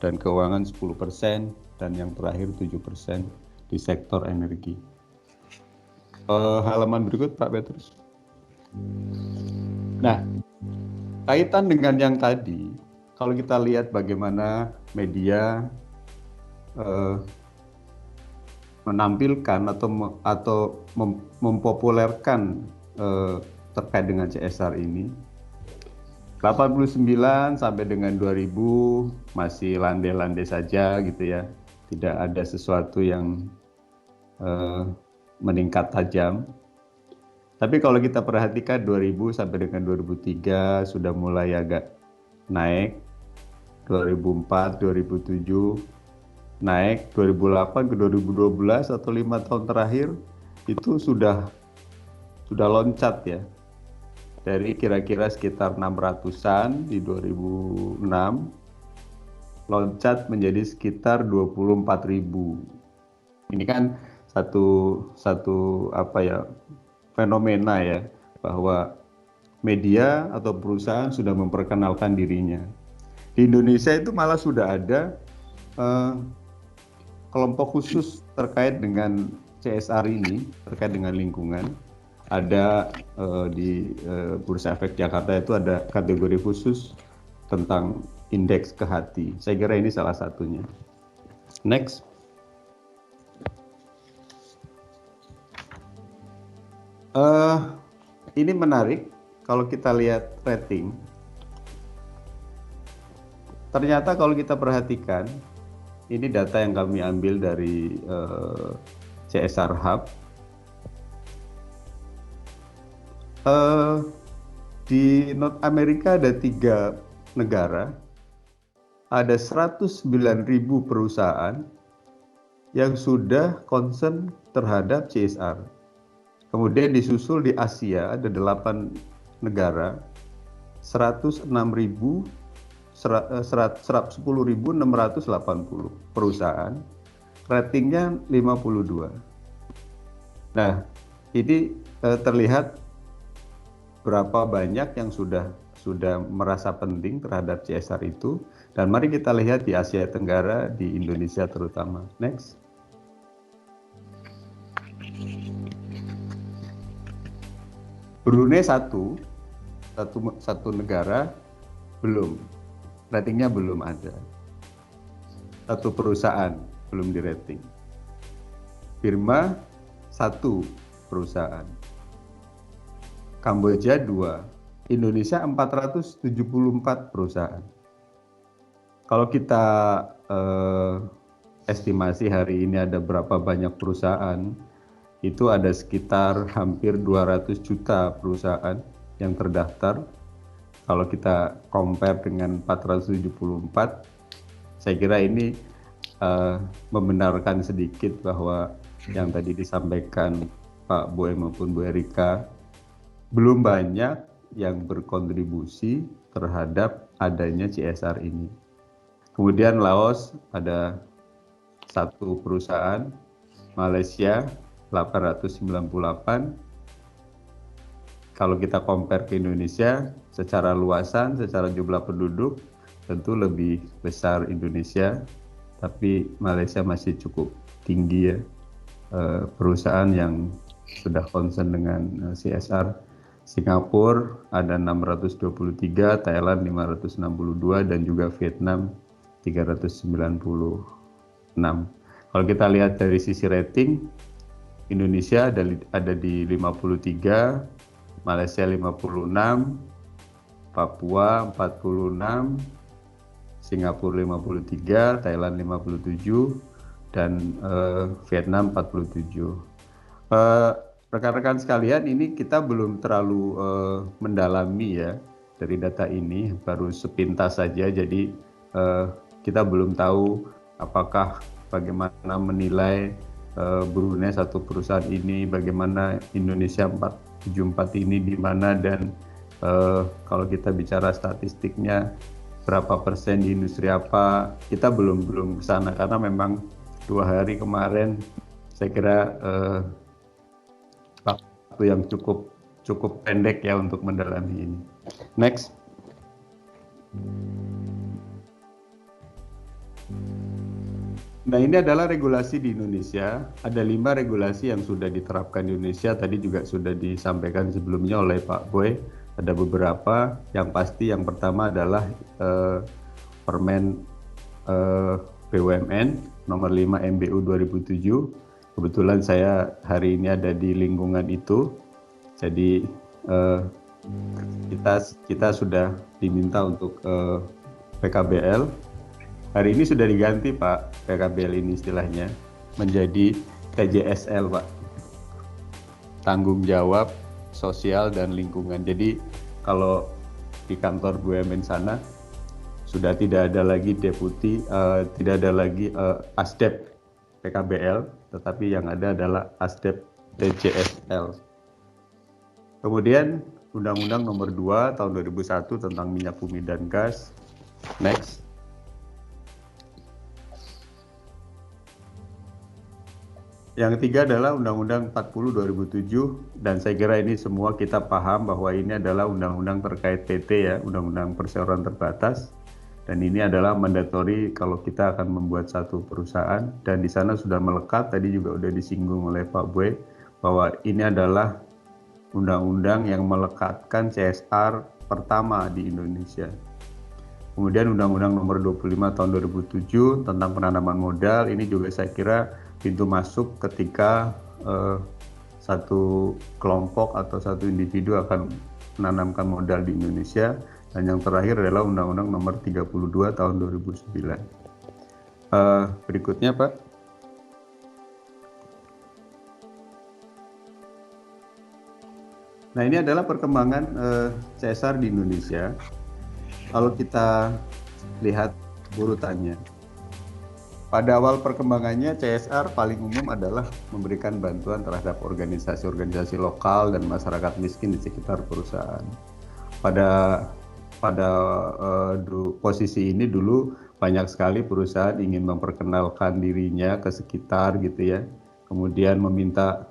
dan keuangan 10%, dan yang terakhir 7% di sektor energi. Halaman berikut Pak Petrus. Nah, kaitan dengan yang tadi, kalau kita lihat bagaimana media menampilkan atau mempopulerkan terkait dengan CSR ini, 89 sampai dengan 2000 masih landai-landai saja gitu ya, tidak ada sesuatu yang meningkat tajam. Tapi kalau kita perhatikan 2000 sampai dengan 2003 sudah mulai agak naik, 2004, 2007 naik, 2008 ke 2012 atau 5 tahun terakhir itu sudah loncat ya. Dari kira-kira sekitar 600-an di 2006 loncat menjadi sekitar 24.000. Ini kan satu fenomena ya, bahwa media atau perusahaan sudah memperkenalkan dirinya. Di Indonesia itu malah sudah ada kelompok khusus terkait dengan CSR ini, terkait dengan lingkungan. Ada di Bursa Efek Jakarta itu ada kategori khusus tentang indeks ke hati. Saya kira ini salah satunya. Next. Ini menarik kalau kita lihat rating. Ternyata kalau kita perhatikan, ini data yang kami ambil dari CSR Hub. Di North Amerika ada 3 negara, ada 109.000 perusahaan yang sudah concern terhadap CSR. Kemudian disusul di Asia ada 8 negara, 10.680 perusahaan, ratingnya 52. Nah, ini terlihat berapa banyak yang sudah merasa penting terhadap CSR itu, dan mari kita lihat di Asia Tenggara, di Indonesia terutama. Next. Brunei satu negara belum, ratingnya belum ada. Satu perusahaan belum di rating. Birma 1 perusahaan, Kamboja 2, Indonesia 474 perusahaan. Kalau kita estimasi hari ini ada berapa banyak perusahaan, itu ada sekitar hampir 200 juta perusahaan yang terdaftar. Kalau kita compare dengan 474, saya kira ini membenarkan sedikit bahwa yang tadi disampaikan Pak Boy maupun Bu Erika, belum banyak yang berkontribusi terhadap adanya CSR ini. Kemudian Laos ada 1 perusahaan, Malaysia 898. Kalau kita compare ke Indonesia, secara luasan, secara jumlah penduduk, tentu lebih besar Indonesia, tapi Malaysia masih cukup tinggi ya, perusahaan yang sudah concern dengan CSR. Singapura ada 623, Thailand 562, dan juga Vietnam 396. Kalau kita lihat dari sisi rating, Indonesia ada di 53, Malaysia 56, Papua 46, Singapura 53, Thailand 57, dan Vietnam 47. Rekan-rekan sekalian, ini kita belum terlalu mendalami ya dari data ini, baru sepintas saja, jadi kita belum tahu apakah bagaimana menilai Brunei 1 perusahaan ini, bagaimana Indonesia 474 ini di mana, dan kalau kita bicara statistiknya berapa persen di industri apa, kita belum ke sana karena memang 2 hari kemarin saya kira waktu yang cukup pendek ya untuk mendalami ini. Next. Nah, ini adalah regulasi di Indonesia. Ada 5 regulasi yang sudah diterapkan di Indonesia. Tadi juga sudah disampaikan sebelumnya oleh Pak Boy. Ada beberapa. Yang pasti yang pertama adalah Permen BUMN nomor 5 MBU 2007. Kebetulan saya hari ini ada di lingkungan itu. Jadi kita sudah diminta untuk PKBL. Hari ini sudah diganti Pak, PKBL ini istilahnya menjadi TJSL Pak, tanggung jawab sosial dan lingkungan. Jadi kalau di kantor BUMN sana sudah tidak ada lagi deputi, tidak ada lagi Asdep PKBL, tetapi yang ada adalah Asdep TJSL. Kemudian Undang-Undang Nomor 2 Tahun 2001 tentang minyak bumi dan gas. Next. Yang ketiga adalah Undang-Undang 40 2007, dan saya kira ini semua kita paham bahwa ini adalah undang-undang terkait PT ya, Undang-Undang Perseroan Terbatas, dan ini adalah mandatory kalau kita akan membuat 1 perusahaan, dan di sana sudah melekat, tadi juga sudah disinggung oleh Pak Boy, bahwa ini adalah undang-undang yang melekatkan CSR pertama di Indonesia. Kemudian Undang-Undang Nomor 25 Tahun 2007 tentang penanaman modal, ini juga saya kira pintu masuk ketika satu kelompok atau satu individu akan menanamkan modal di Indonesia. Dan yang terakhir adalah Undang-Undang Nomor 32 Tahun 2009. Berikutnya Pak. Nah, ini adalah perkembangan CSR di Indonesia. Kalau kita lihat urutannya, pada awal perkembangannya CSR paling umum adalah memberikan bantuan terhadap organisasi-organisasi lokal dan masyarakat miskin di sekitar perusahaan. Pada posisi ini dulu banyak sekali perusahaan ingin memperkenalkan dirinya ke sekitar gitu ya, kemudian meminta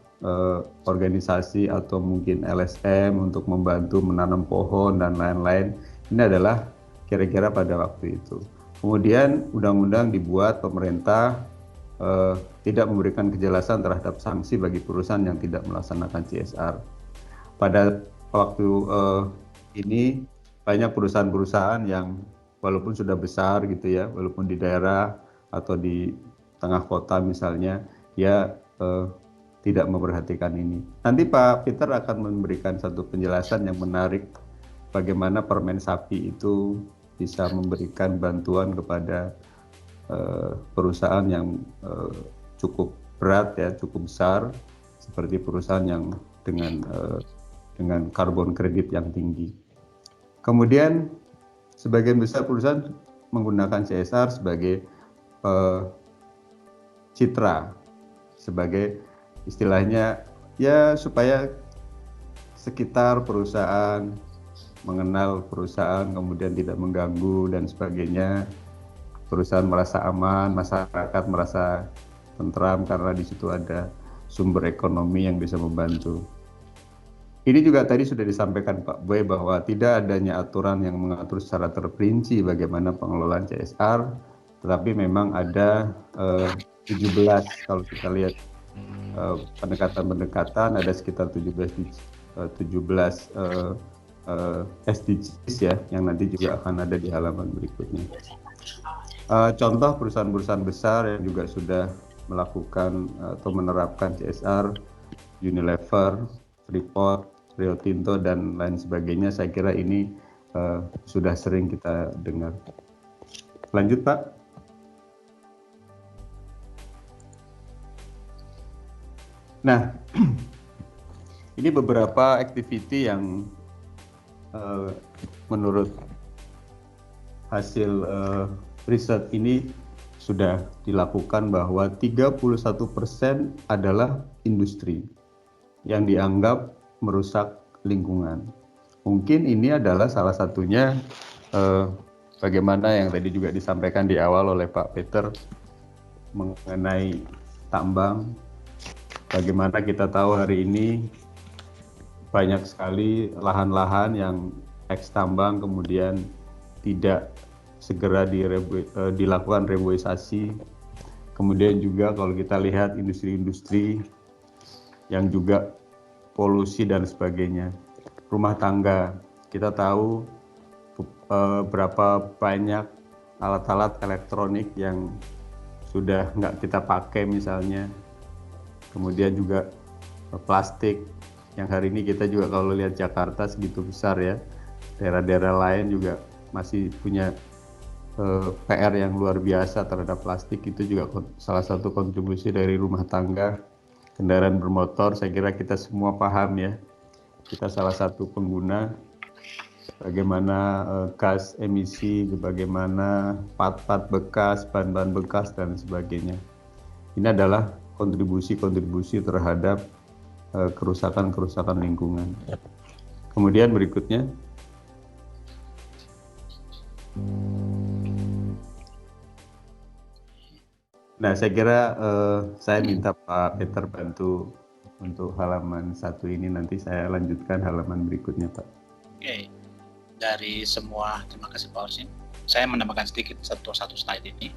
organisasi atau mungkin LSM untuk membantu menanam pohon dan lain-lain. Ini adalah kira-kira pada waktu itu. Kemudian undang-undang dibuat, pemerintah tidak memberikan kejelasan terhadap sanksi bagi perusahaan yang tidak melaksanakan CSR. Pada waktu ini banyak perusahaan-perusahaan yang walaupun sudah besar gitu ya, walaupun di daerah atau di tengah kota misalnya, dia tidak memperhatikan ini. Nanti Pak Peter akan memberikan satu penjelasan yang menarik bagaimana Permen Sapi itu bisa memberikan bantuan kepada perusahaan yang cukup berat ya, cukup besar, seperti perusahaan yang dengan karbon kredit yang tinggi. Kemudian sebagian besar perusahaan menggunakan CSR sebagai citra, sebagai istilahnya ya supaya sekitar perusahaan mengenal perusahaan, kemudian tidak mengganggu dan sebagainya. Perusahaan merasa aman, masyarakat merasa tentram karena di situ ada sumber ekonomi yang bisa membantu. Ini juga tadi sudah disampaikan Pak Boy bahwa tidak adanya aturan yang mengatur secara terperinci bagaimana pengelolaan CSR, tetapi memang ada 17 kalau kita lihat pendekatan-pendekatan, ada sekitar 17 SDGs ya, yang nanti juga akan ada di halaman berikutnya. Contoh perusahaan-perusahaan besar yang juga sudah melakukan atau menerapkan CSR, Unilever, Freeport, Rio Tinto, dan lain sebagainya, saya kira ini sudah sering kita dengar. Lanjut Pak. Nah, ini beberapa activity yang menurut hasil riset ini sudah dilakukan bahwa 31% adalah industri yang dianggap merusak lingkungan. Mungkin ini adalah salah satunya bagaimana yang tadi juga disampaikan di awal oleh Pak Peter mengenai tambang. Bagaimana kita tahu hari ini banyak sekali lahan-lahan yang eks tambang kemudian tidak segera dilakukan reboisasi. Kemudian juga kalau kita lihat industri-industri yang juga polusi dan sebagainya. Rumah tangga, kita tahu berapa banyak alat-alat elektronik yang sudah nggak kita pakai misalnya. Kemudian juga plastik yang hari ini kita juga kalau lihat Jakarta segitu besar ya, daerah-daerah lain juga masih punya PR yang luar biasa terhadap plastik. Itu juga salah satu kontribusi dari rumah tangga. Kendaraan bermotor, saya kira kita semua paham ya, kita salah satu pengguna, bagaimana gas emisi, bagaimana part-part bekas, bahan-bahan bekas dan sebagainya. Ini adalah kontribusi terhadap kerusakan lingkungan. Kemudian berikutnya, nah saya kira saya minta Pak Peter bantu untuk halaman 1 ini, nanti saya lanjutkan halaman berikutnya Pak. Oke, dari semua, terima kasih Pak Orsin. Saya menambahkan sedikit satu slide ini.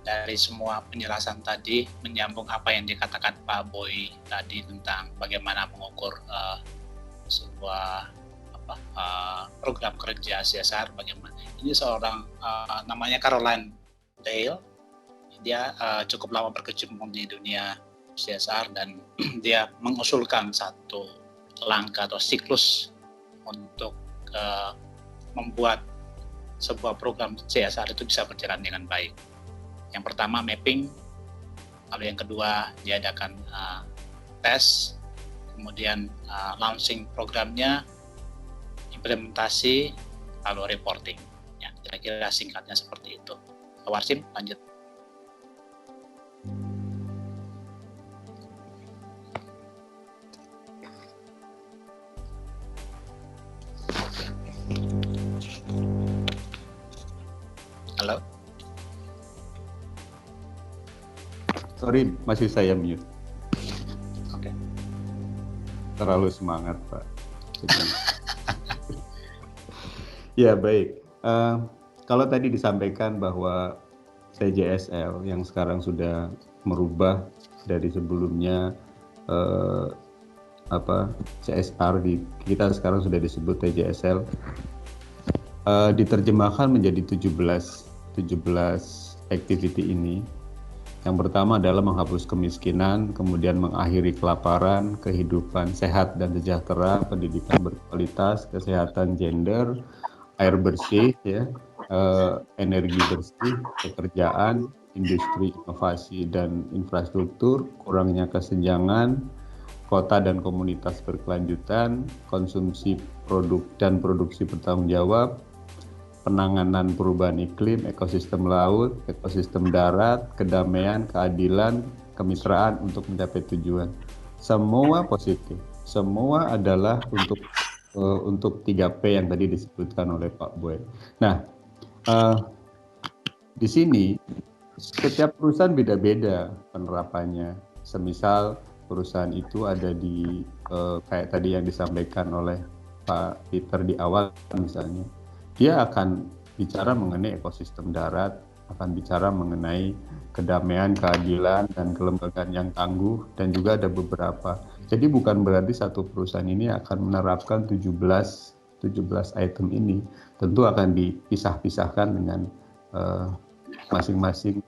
Dari semua penjelasan tadi menyambung apa yang dikatakan Pak Boy tadi tentang bagaimana mengukur sebuah program kerja CSR, bagaimana ini seorang namanya Caroline Dale, dia cukup lama berkecimpung di dunia CSR dan dia mengusulkan satu langkah atau siklus untuk membuat sebuah program CSR itu bisa berjalan dengan baik. Yang pertama mapping, lalu yang kedua diadakan tes, kemudian launching programnya, implementasi, lalu reporting. Ya, kira-kira singkatnya seperti itu. Pak Warsim, lanjut. Halo? Sorry, masih saya mute. Oke. Terlalu semangat, Pak. Ya, baik. Kalau tadi disampaikan bahwa TJSL yang sekarang sudah merubah dari sebelumnya CSR, kita sekarang sudah disebut TJSL, diterjemahkan menjadi 17 activity ini. Yang pertama adalah menghapus kemiskinan, kemudian mengakhiri kelaparan, kehidupan sehat dan sejahtera, pendidikan berkualitas, kesehatan gender, air bersih, ya, energi bersih, pekerjaan, industri, inovasi dan infrastruktur, kurangnya kesenjangan, kota dan komunitas berkelanjutan, konsumsi produk dan produksi bertanggung jawab, penanganan perubahan iklim, ekosistem laut, ekosistem darat, kedamaian, keadilan, kemitraan untuk mencapai tujuan. Semua positif, semua adalah untuk 3P yang tadi disebutkan oleh Pak Boy. Nah, di sini setiap perusahaan beda-beda penerapannya. Semisal perusahaan itu ada di kayak tadi yang disampaikan oleh Pak Peter di awal misalnya, dia akan bicara mengenai ekosistem darat, akan bicara mengenai kedamaian, keadilan, dan kelembagaan yang tangguh, dan juga ada beberapa. Jadi bukan berarti satu perusahaan ini akan menerapkan 17 item ini. Tentu akan dipisah-pisahkan dengan masing-masing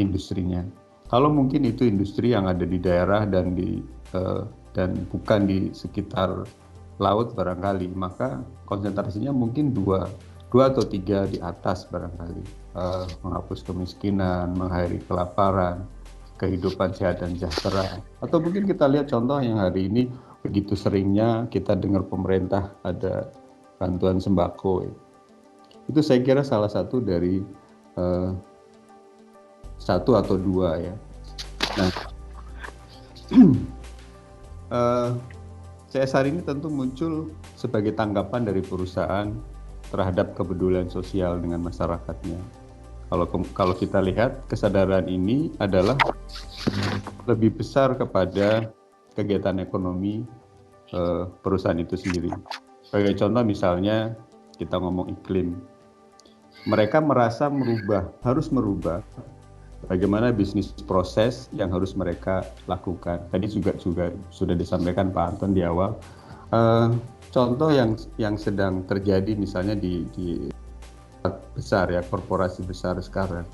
industrinya. Kalau mungkin itu industri yang ada di daerah dan bukan di sekitar laut barangkali, maka konsentrasinya mungkin dua atau tiga di atas barangkali, menghapus kemiskinan, mengakhiri kelaparan, kehidupan sehat dan sejahtera. Atau mungkin kita lihat contoh yang hari ini begitu seringnya kita dengar pemerintah ada bantuan sembako. Itu saya kira salah satu dari satu atau dua ya. Nah, CSR ini tentu muncul sebagai tanggapan dari perusahaan terhadap kepedulian sosial dengan masyarakatnya. Kalau kita lihat, kesadaran ini adalah lebih besar kepada kegiatan ekonomi perusahaan itu sendiri. Sebagai contoh misalnya kita ngomong iklim, mereka merasa harus merubah bagaimana bisnis proses yang harus mereka lakukan. Tadi juga sudah disampaikan Pak Anton di awal. Contoh yang sedang terjadi misalnya di besar ya, korporasi besar sekarang.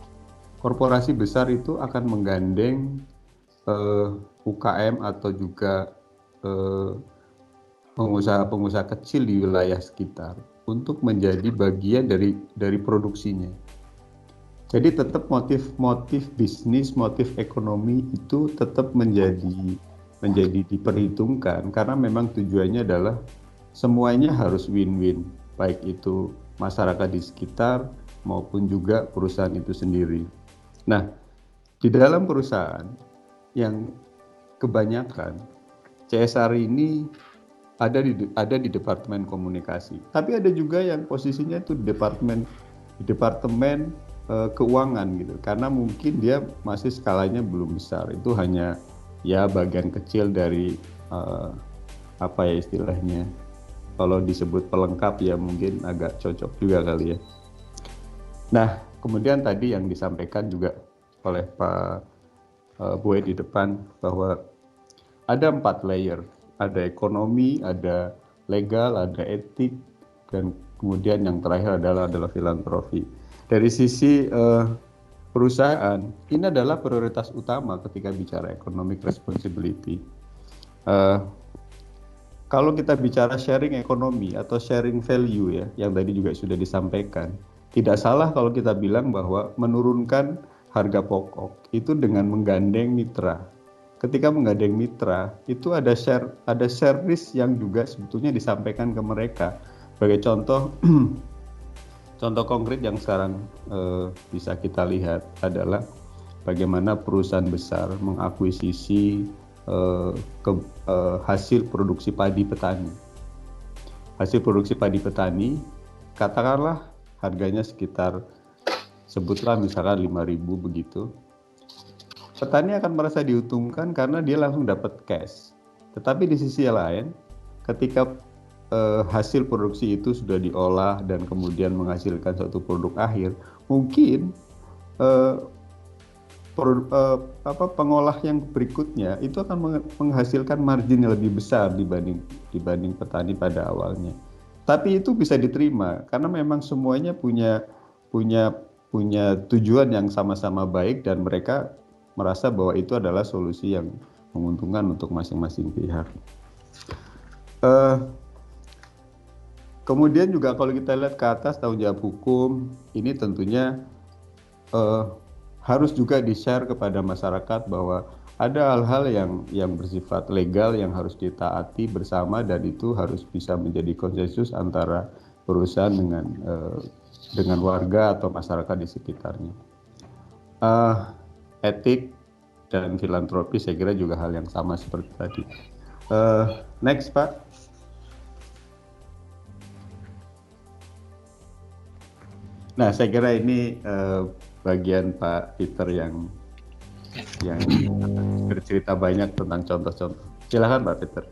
Korporasi besar itu akan menggandeng UKM atau juga pengusaha-pengusaha kecil di wilayah sekitar untuk menjadi bagian dari produksinya. Jadi tetap motif bisnis, motif ekonomi itu tetap menjadi diperhitungkan karena memang tujuannya adalah semuanya harus win-win, baik itu masyarakat di sekitar maupun juga perusahaan itu sendiri. Nah, di dalam perusahaan yang kebanyakan CSR ini ada di departemen komunikasi, tapi ada juga yang posisinya itu di departemen keuangan gitu, karena mungkin dia masih skalanya belum besar, itu hanya ya bagian kecil dari apa ya istilahnya, kalau disebut pelengkap ya mungkin agak cocok juga kali ya. Nah, kemudian tadi yang disampaikan juga oleh Pak Boy di depan bahwa ada 4 layer, ada ekonomi, ada legal, ada etik, dan kemudian yang terakhir adalah filantropi. Dari sisi perusahaan, ini adalah prioritas utama ketika bicara economic responsibility. Kalau kita bicara sharing ekonomi atau sharing value ya, yang tadi juga sudah disampaikan, tidak salah kalau kita bilang bahwa menurunkan harga pokok itu dengan menggandeng mitra. Ketika menggandeng mitra, itu ada share risk yang juga sebetulnya disampaikan ke mereka. Sebagai contoh, contoh konkret yang sekarang bisa kita lihat adalah bagaimana perusahaan besar mengakuisisi hasil produksi padi petani. Hasil produksi padi petani, katakanlah harganya sekitar, sebutlah misalkan 5.000 begitu. Petani akan merasa diuntungkan karena dia langsung dapat cash. Tetapi di sisi lain, ketika hasil produksi itu sudah diolah dan kemudian menghasilkan suatu produk akhir, mungkin pengolah yang berikutnya itu akan menghasilkan margin yang lebih besar dibanding petani pada awalnya. Tapi itu bisa diterima karena memang semuanya punya tujuan yang sama-sama baik dan mereka merasa bahwa itu adalah solusi yang menguntungkan untuk masing-masing pihak. Kemudian juga kalau kita lihat ke atas tanggung jawab hukum, ini tentunya harus juga di-share kepada masyarakat bahwa ada hal-hal yang bersifat legal yang harus ditaati bersama, dan itu harus bisa menjadi konsensus antara perusahaan dengan warga atau masyarakat di sekitarnya. Etik dan filantropi saya kira juga hal yang sama seperti tadi. Next, Pak. Nah, saya kira ini bagian Pak Peter yang bercerita banyak tentang contoh-contoh. Silakan Pak Peter.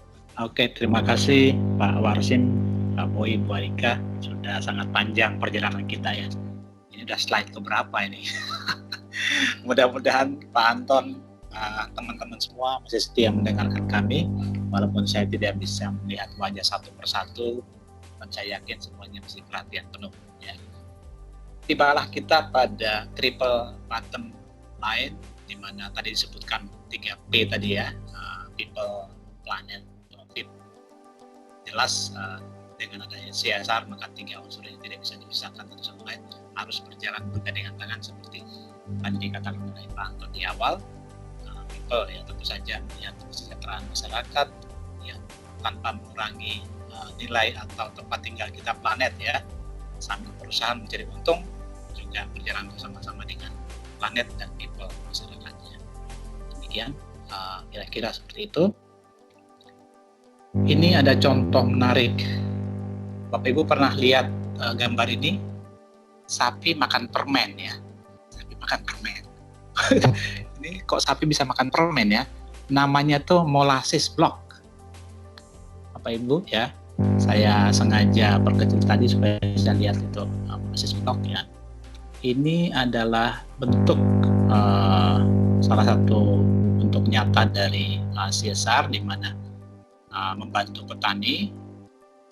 Oke, terima kasih Pak Warsim, Pak Boy, Bu Arika. Sudah sangat panjang perjalanan kita ya. Ini udah slide keberapa ini? Mudah-mudahan Pak Anton, teman-teman semua masih setia mendengarkan kami. Walaupun saya tidak bisa melihat wajah satu persatu, dan saya yakin semuanya mesti perhatian penuh. Ya. Tibalah kita pada triple bottom line, di mana tadi disebutkan 3P tadi ya, people, planet, profit. Jelas dengan adanya CSR maka 3 unsur yang tidak bisa dipisahkan satu sama lain harus berjalan bergandengan tangan seperti tadi dikatakan oleh Pak Anton di awal. People ya tentu saja melihat kesejahteraan masyarakat ya, tanpa mengurangi nilai atau tempat tinggal kita planet ya, sambil perusahaan mencari untung juga berjalan bersama-sama dengan planet dan people masyarakatnya. Demikian kira-kira seperti itu. Ini ada contoh menarik. Bapak Ibu pernah lihat gambar ini? Sapi makan permen ya. Sapi makan permen. Ini kok sapi bisa makan permen ya? Namanya tuh molasses block. Bapak Ibu ya. Saya sengaja perkecil tadi supaya bisa lihat itu molasses block ya. Ini adalah bentuk salah satu bentuk nyata dari CSR di mana membantu petani,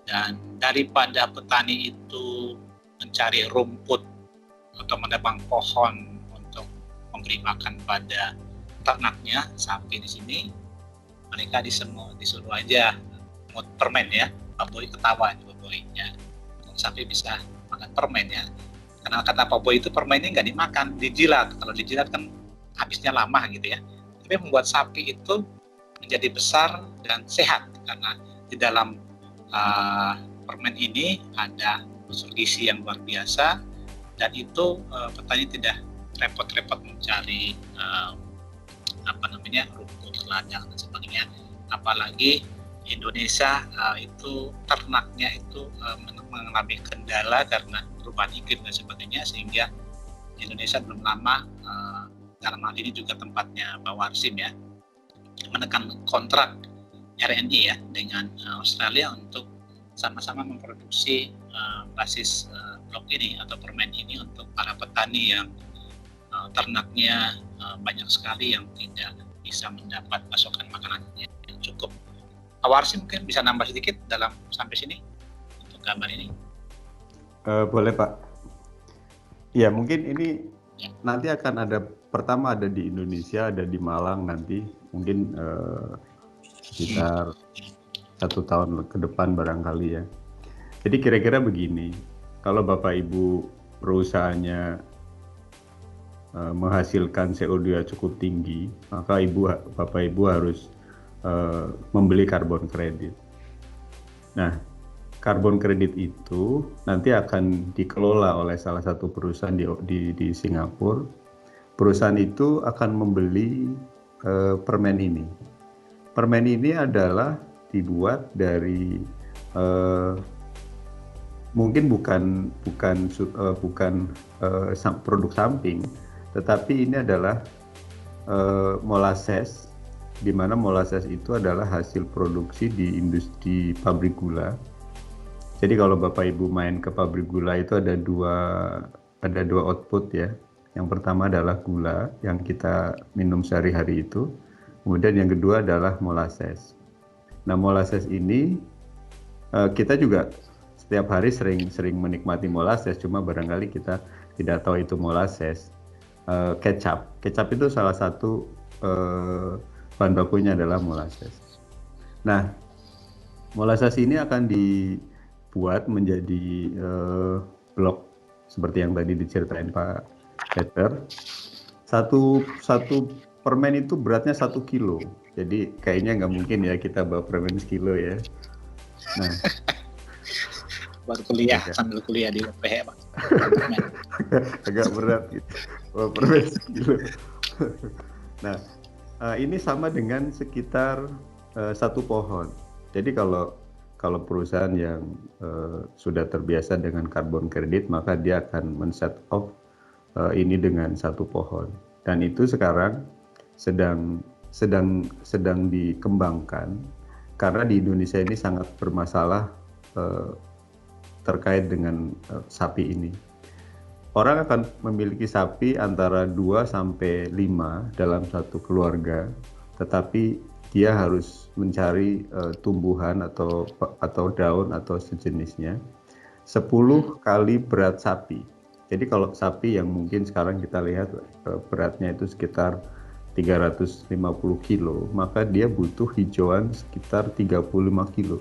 dan daripada petani itu mencari rumput atau menebang pohon untuk memberi makan pada ternaknya, sapi di sini mereka disuruh aja ngut permen ya. Pak Boy ketawa itu Pak Boy ya. Sapi bisa makan permen ya. Karena kata Pak Boy itu permennya nggak dimakan, dijilat. Kalau dijilat kan habisnya lama gitu ya. Tapi membuat sapi itu menjadi besar dan sehat karena di dalam permen ini ada unsur gizi yang luar biasa, dan itu petani tidak repot-repot mencari rumput, ladang dan sebagainya. Apalagi Indonesia itu ternaknya itu mengalami kendala karena perubahan iklim dan sebagainya, sehingga Indonesia belum lama dalam hal ini juga tempatnya Pak Warsim ya, menekan kontrak RNI ya dengan Australia untuk sama-sama memproduksi basis blok ini atau permen ini untuk para petani yang ternaknya banyak sekali yang tidak bisa mendapat pasokan makanan yang cukup. Pak Warsim mungkin bisa nambah sedikit dalam sampai sini untuk gambar ini. Boleh Pak. Ya mungkin ini nanti akan ada, pertama ada di Indonesia, ada di Malang nanti, mungkin sekitar 1 tahun ke depan barangkali ya. Jadi kira-kira begini, kalau Bapak Ibu perusahaannya menghasilkan CO2 yang cukup tinggi, maka Bapak Ibu harus membeli karbon kredit. Nah, karbon kredit itu nanti akan dikelola oleh salah satu perusahaan di Singapura. Perusahaan itu akan membeli permen ini. Permen ini adalah dibuat dari mungkin bukan produk samping, tetapi ini adalah molasses, di mana molasses itu adalah hasil produksi di industri pabrik gula. Jadi kalau Bapak Ibu main ke pabrik gula itu ada dua output ya. Yang pertama adalah gula yang kita minum sehari-hari itu. Kemudian yang kedua adalah molasses. Nah, molasses ini kita juga setiap hari sering menikmati molasses, cuma barangkali kita tidak tahu itu molasses. kecap. Kecap itu salah satu bahan bakunya adalah molasses. Nah, molasses ini akan dibuat menjadi blok seperti yang tadi diceritain Pak Peter. Satu permen itu beratnya 1 kilo. Jadi kayaknya nggak mungkin ya kita bawa permen sekilo ya. Nah, Baru kuliah, sambil kuliah di UPH, Pak. agak berat gitu. Bawa permen sekilo. Nah, ini sama dengan sekitar 1 pohon. Jadi kalau perusahaan yang sudah terbiasa dengan carbon credit, maka dia akan men-set off ini dengan 1 pohon. Dan itu sekarang sedang dikembangkan karena di Indonesia ini sangat bermasalah terkait dengan sapi ini. Orang akan memiliki sapi antara 2 sampai 5 dalam satu keluarga, tetapi dia harus mencari tumbuhan atau daun atau sejenisnya 10 kali berat sapi. Jadi kalau sapi yang mungkin sekarang kita lihat beratnya itu sekitar 350 kilo, maka dia butuh hijauan sekitar 35 kilo.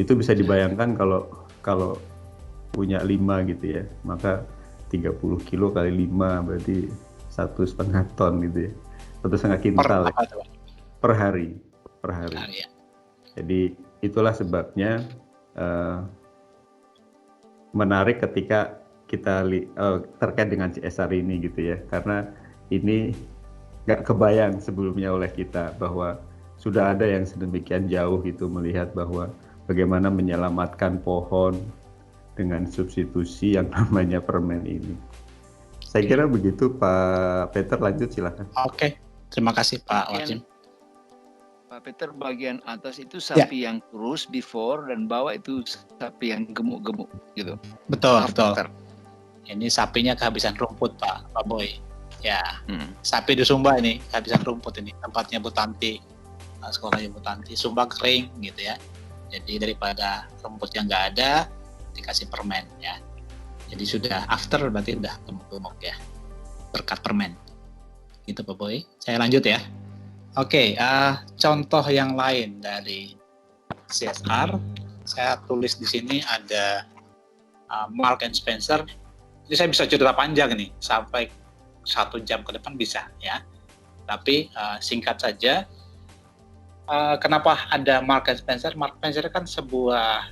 Itu bisa dibayangkan kalau punya 5 gitu ya, maka 30 kilo kali 5 berarti 1,5 ton gitu ya, 1,5 kintal per hari. Ya. Jadi itulah sebabnya menarik ketika kita terkait dengan CSR ini gitu ya, karena ini nggak kebayang sebelumnya oleh kita bahwa sudah ada yang sedemikian jauh itu melihat bahwa bagaimana menyelamatkan pohon dengan substitusi yang namanya permen ini. Saya kira begitu Pak Peter, lanjut silakan. Oke, terima kasih Pak Wajim. Pak Peter, bagian atas itu sapi yang kurus before dan bawah itu sapi yang gemuk-gemuk gitu. Betul. Ini sapinya kehabisan rumput Pak Boy. Ya, sapi di Sumba ini kehabisan rumput ini. Tempatnya Bu Tanti, sekolahnya Bu Tanti, Sumba kering gitu ya. Jadi daripada rumput yang nggak ada, dikasih permen ya. Jadi sudah after berarti udah gemuk-gemuk ya, berkat permen. Gitu Pak Boy. Saya lanjut ya. Oke, contoh yang lain dari CSR, saya tulis di sini ada Marks and Spencer. Jadi saya bisa cerita panjang nih, sampai 1 jam ke depan bisa ya. Tapi singkat saja, kenapa ada Marks and Spencer? Marks and Spencer kan sebuah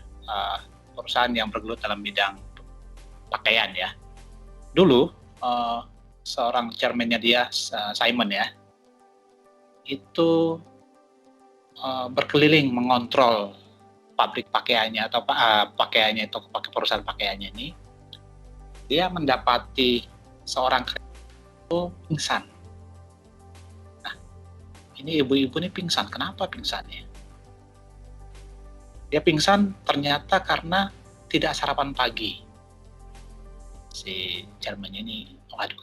perusahaan yang bergelut dalam bidang pakaian ya. Dulu seorang chairman-nya dia, Simon ya, itu berkeliling mengontrol pabrik pakaiannya atau pakaiannya itu pakai perusahaan pakaiannya ini. Dia mendapati seorang itu pingsan. Nah, ini ibu-ibu ini pingsan. Kenapa pingsannya? Dia pingsan ternyata karena tidak sarapan pagi. Si chairman-nya ini, waduh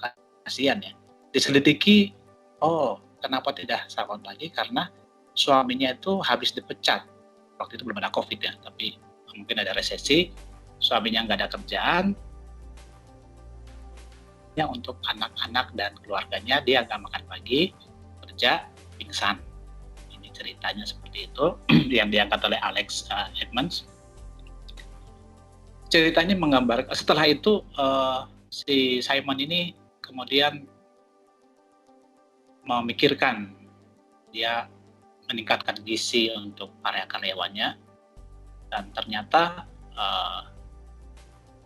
kasihan ya. Diselidiki, kenapa tidak sarapan pagi? Karena suaminya itu habis dipecat. Waktu itu belum ada COVID ya, tapi mungkin ada resesi. Suaminya nggak ada kerjaan. Ya, untuk anak-anak dan keluarganya dia nggak makan pagi, kerja, pingsan. Ini ceritanya seperti itu yang diangkat oleh Alex Edmonds. Ceritanya menggambarkan. Setelah itu si Simon ini kemudian memikirkan dia meningkatkan gizi untuk para karyawannya, dan ternyata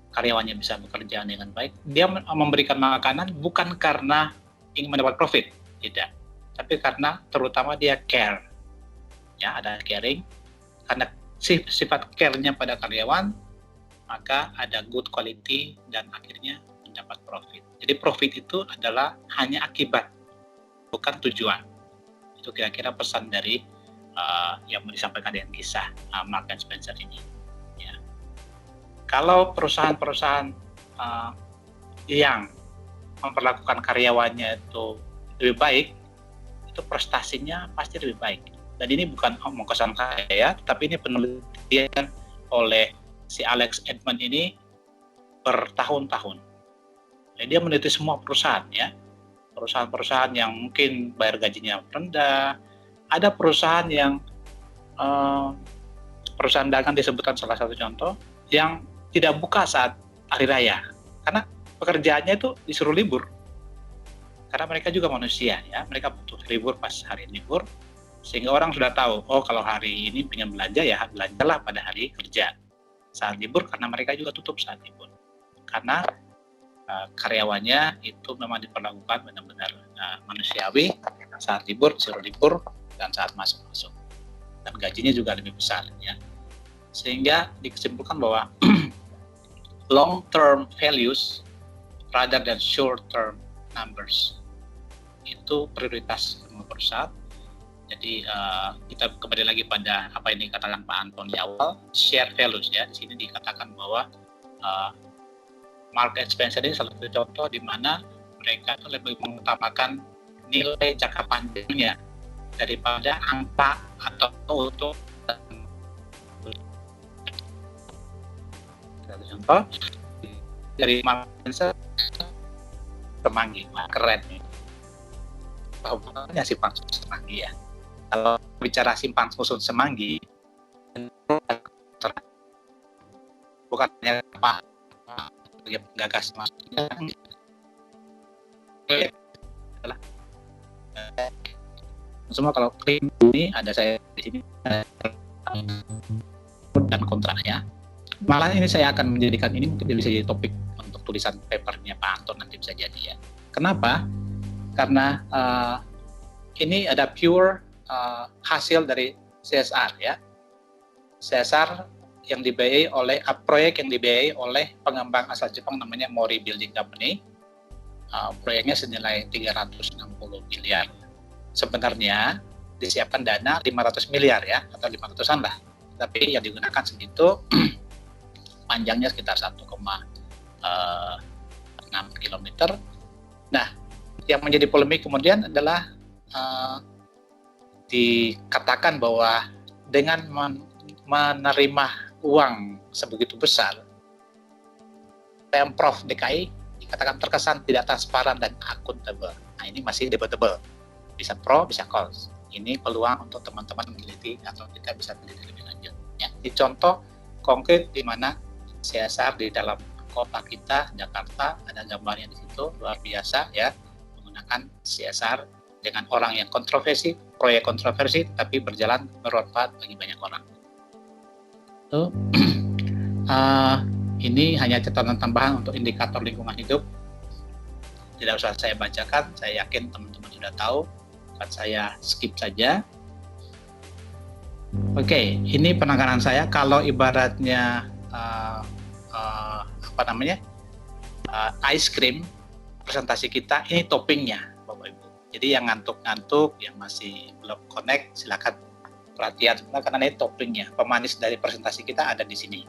karyawannya bisa bekerja dengan baik. Dia memberikan makanan bukan karena ingin mendapat profit, tidak, tapi karena terutama dia care, ya ada caring, karena sifat care-nya pada karyawan, maka ada good quality dan akhirnya mendapat profit. Jadi profit itu adalah hanya akibat, bukan tujuan. Itu kira-kira pesan dari yang mau disampaikan dengan kisah Marks and Spencer ini. Ya. Kalau perusahaan-perusahaan yang memperlakukan karyawannya itu lebih baik, itu prestasinya pasti lebih baik. Dan ini bukan omong kosong saya, tapi ini penelitian oleh si Alex Edmonds ini bertahun-tahun. Jadi dia meneliti semua perusahaan ya. Perusahaan-perusahaan yang mungkin bayar gajinya rendah, ada perusahaan yang perusahaan dagang disebutkan salah satu contoh yang tidak buka saat hari raya karena pekerjaannya itu disuruh libur karena mereka juga manusia ya, mereka butuh libur pas hari libur sehingga orang sudah tahu, oh kalau hari ini pengen belanja ya belanjalah pada hari kerja saat libur karena mereka juga tutup saat libur karena karyawannya itu memang diperlakukan benar-benar manusiawi, saat libur disuruh libur dan saat masuk dan gajinya juga lebih besar ya, sehingga disimpulkan bahwa long term values rather than short term numbers itu prioritas semua perusahaan. Jadi kita kembali lagi pada apa yang dikatakan Pak Anton di awal, share values ya. Di sini dikatakan bahwa market expansion ini salah satu contoh di mana mereka itu lebih mengutamakan nilai jangka panjangnya daripada angka atau untuk contoh dari market Semanggi, keren nih. Bahwa simpang susun Semanggi ya. Kalau bicara simpang susun Semanggi, bukan hanya Pak gagas maksudnya semua kalau klaim ini ada saya di sini dan kontranya. Malah ini saya akan menjadikan ini mungkin bisa jadi topik untuk tulisan papernya Pak Anton nanti bisa jadi ya. Kenapa? Karena ini ada pure hasil dari CSR ya. CSR yang dibiayai oleh proyek yang dibiayai oleh pengembang asal Jepang namanya Mori Building Company. Proyeknya senilai 360 miliar. Sebenarnya disiapkan dana 500 miliar ya, atau 500-an lah. Tapi yang digunakan segitu panjangnya sekitar 1,6 km. Nah, yang menjadi polemik kemudian adalah dikatakan bahwa dengan menerima uang sebegitu besar, Pemprov DKI dikatakan terkesan tidak transparan dan akuntabel. Nah, ini masih debatable. Bisa pro, bisa cons. Ini peluang untuk teman-teman meneliti atau kita bisa meneliti lebih lanjut. Ya, ini contoh konkret di mana CSR di dalam kota kita, Jakarta, ada gambarnya di situ, luar biasa ya, menggunakan CSR dengan orang yang kontroversi, proyek kontroversi, tapi berjalan bermanfaat bagi banyak orang. Ini hanya catatan tambahan untuk indikator lingkungan hidup. Tidak usah saya bacakan, saya yakin teman-teman sudah tahu. Bukan saya skip saja. Oke, ini penanganan saya. Kalau ibaratnya ice cream presentasi kita, ini toppingnya, Bapak Ibu. Jadi yang ngantuk-ngantuk, yang masih belum connect, silakan perhatian karena ini toppingnya, pemanis dari presentasi kita ada di sini.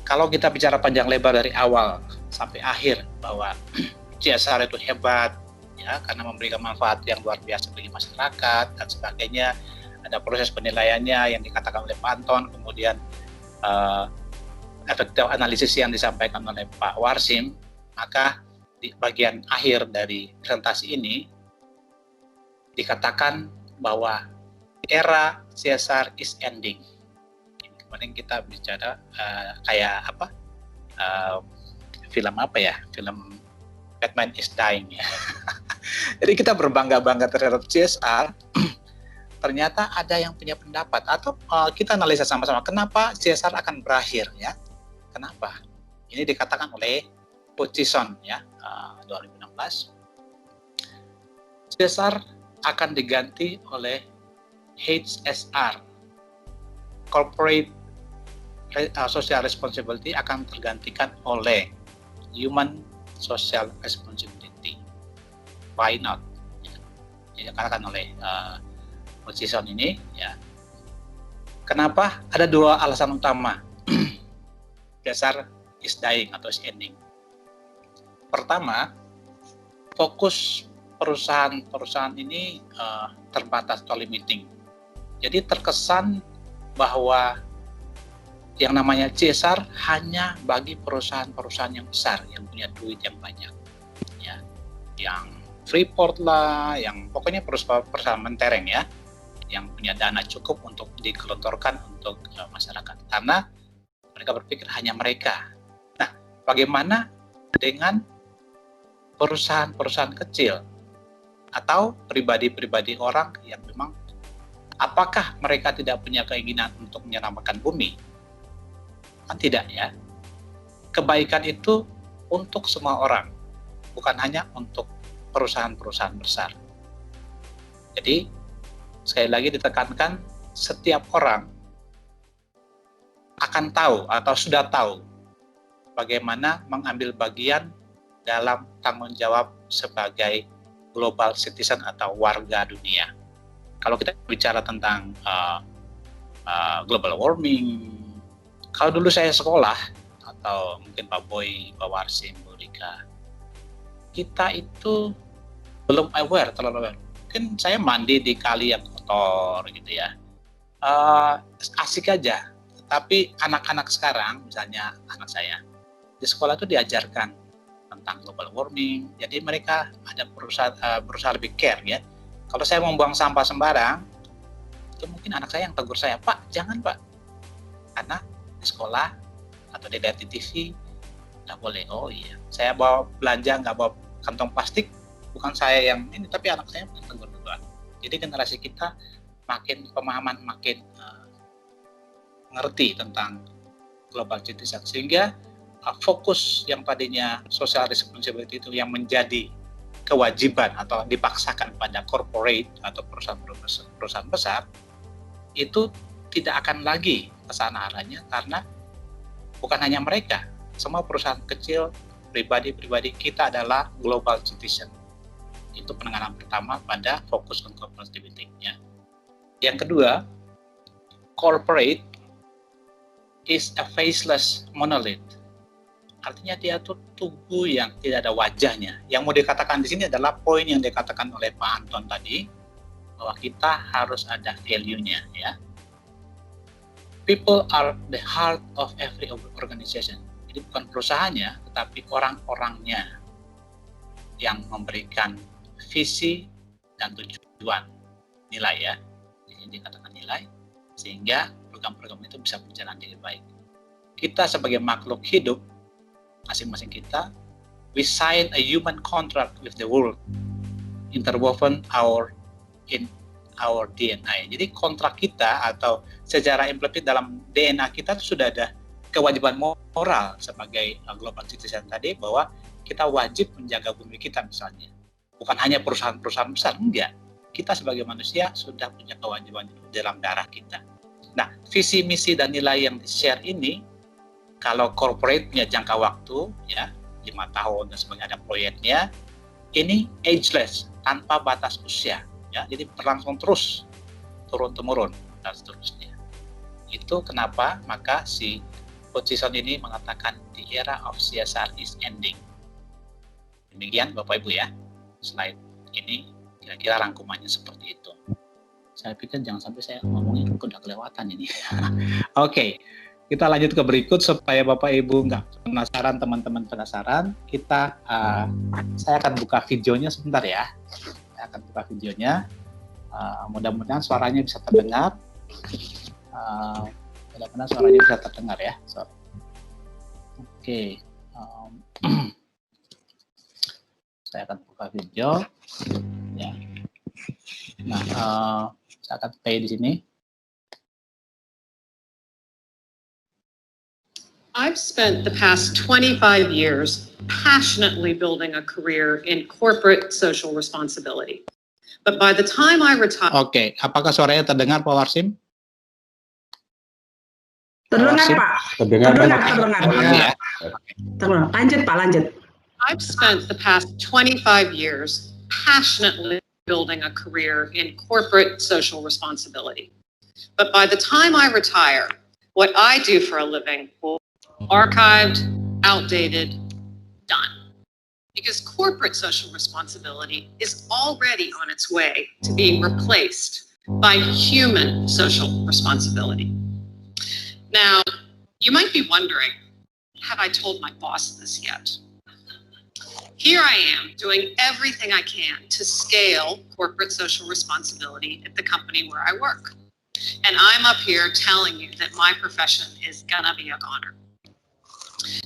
Kalau kita bicara panjang lebar dari awal sampai akhir bahwa CSR itu hebat ya karena memberikan manfaat yang luar biasa bagi masyarakat dan sebagainya, ada proses penilaiannya yang dikatakan oleh Pak Anton, kemudian efektif analisis yang disampaikan oleh Pak Warsim, maka di bagian akhir dari presentasi ini dikatakan bahwa era CSR is ending. Kemarin kita bicara kayak apa? Film apa ya? Film Batman is Dying ya. Jadi kita berbangga-bangga terhadap CSR. Ternyata ada yang punya pendapat atau kita analisa sama-sama kenapa CSR akan berakhir ya? Kenapa? Ini dikatakan oleh Hutchison ya 2016. CSR akan diganti oleh HSR, Corporate Social Responsibility, akan tergantikan oleh Human Social Responsibility. Why not? Ini dikatakan oleh Hutchison ini ya. Kenapa? Ada dua alasan utama. CSR is dying atau is ending. Pertama, fokus perusahaan ini terbatas atau limiting. Jadi terkesan bahwa yang namanya CSR hanya bagi perusahaan-perusahaan yang besar, yang punya duit yang banyak, ya, yang Freeport lah, yang pokoknya perusahaan mentereng ya, yang punya dana cukup untuk digelontorkan untuk masyarakat, karena mereka berpikir hanya mereka. Nah, bagaimana dengan perusahaan-perusahaan kecil atau pribadi-pribadi orang yang memang, apakah mereka tidak punya keinginan untuk menyelamatkan bumi? Kan tidak ya. Kebaikan itu untuk semua orang, bukan hanya untuk perusahaan-perusahaan besar. Jadi sekali lagi ditekankan, setiap orang akan tahu atau sudah tahu bagaimana mengambil bagian dalam tanggung jawab sebagai global citizen atau warga dunia. Kalau kita bicara tentang global warming, kalau dulu saya sekolah, atau mungkin Pak Boy, Pak Warsim, Bu Rika, kita itu belum aware, terlalu aware. Mungkin saya mandi di kali yang kotor gitu ya, asik aja. Tapi anak-anak sekarang, misalnya anak saya, di sekolah itu diajarkan tentang global warming, jadi mereka ada berusaha lebih care ya. Kalau saya membuang sampah sembarang, itu mungkin anak saya yang tegur saya, Pak, jangan Pak, karena di sekolah atau dilihat di TV nggak boleh. Oh iya, saya bawa belanja nggak bawa kantong plastik, bukan saya yang ini, tapi anak saya yang tegur duluan. Jadi generasi kita makin pemahaman, makin ngerti tentang global citizen, sehingga fokus yang tadinya social responsibility itu yang menjadi kewajiban atau dipaksakan pada corporate atau perusahaan besar, itu tidak akan lagi ke sana arahnya, karena bukan hanya mereka, semua perusahaan kecil, pribadi-pribadi kita adalah global citizen. Itu penanganan pertama pada fokus on corporate activity ya. Yang kedua, corporate is a faceless monolith. Artinya dia itu tubuh yang tidak ada wajahnya. Yang mau dikatakan di sini adalah poin yang dikatakan oleh Pak Anton tadi, bahwa kita harus ada value-nya ya. People are the heart of every organization. Jadi bukan perusahaannya, tetapi orang-orangnya yang memberikan visi dan tujuan, nilai ya. Jadi dikatakan nilai, sehingga program-program itu bisa berjalan dengan baik. Kita sebagai makhluk hidup, masing-masing kita, we sign a human contract with the world, interwoven in our DNA. Jadi kontrak kita atau sejarah implicit dalam DNA kita itu sudah ada kewajiban moral sebagai global citizen tadi, bahwa kita wajib menjaga bumi kita misalnya. Bukan hanya perusahaan-perusahaan besar, enggak. Kita sebagai manusia sudah punya kewajiban itu dalam darah kita. Nah, visi, misi, dan nilai yang di-share ini, kalau corporate punya jangka waktu, ya 5 tahun dan sebagainya, ada proyeknya, ini ageless, tanpa batas usia. Ya, jadi berlangsung terus, turun-temurun, dan seterusnya. Itu kenapa maka si Hutchison ini mengatakan the era of CSR is ending. Demikian Bapak Ibu ya, slide ini kira-kira rangkumannya seperti itu. Saya pikir jangan sampai saya ngomongnya udah kelewatan ini. Oke, kita lanjut ke berikut supaya Bapak Ibu nggak penasaran, teman-teman penasaran. Saya akan buka videonya sebentar ya. Saya akan buka videonya. Mudah-mudahan suaranya bisa terdengar. Mudah-mudahan suaranya bisa terdengar ya. Oke. Saya akan buka video. Ya. Nah, saya akan play di sini. I've spent the past 25 years passionately building a career in corporate social responsibility. But by the time I retired... Oke, apakah suaranya terdengar Pak Warsim? Terdengar Pak. Terdengar. Ya. Terdengar. Lanjut Pak, lanjut. I've spent the past 25 years passionately building a career in corporate social responsibility. But by the time I retire, what I do for a living will be archived, outdated, done. Because corporate social responsibility is already on its way to being replaced by human social responsibility. Now, You might be wondering, have I told my boss this yet? Here I am doing everything I can to scale corporate social responsibility at the company where I work. And I'm up here telling you that my profession is gonna be a goner.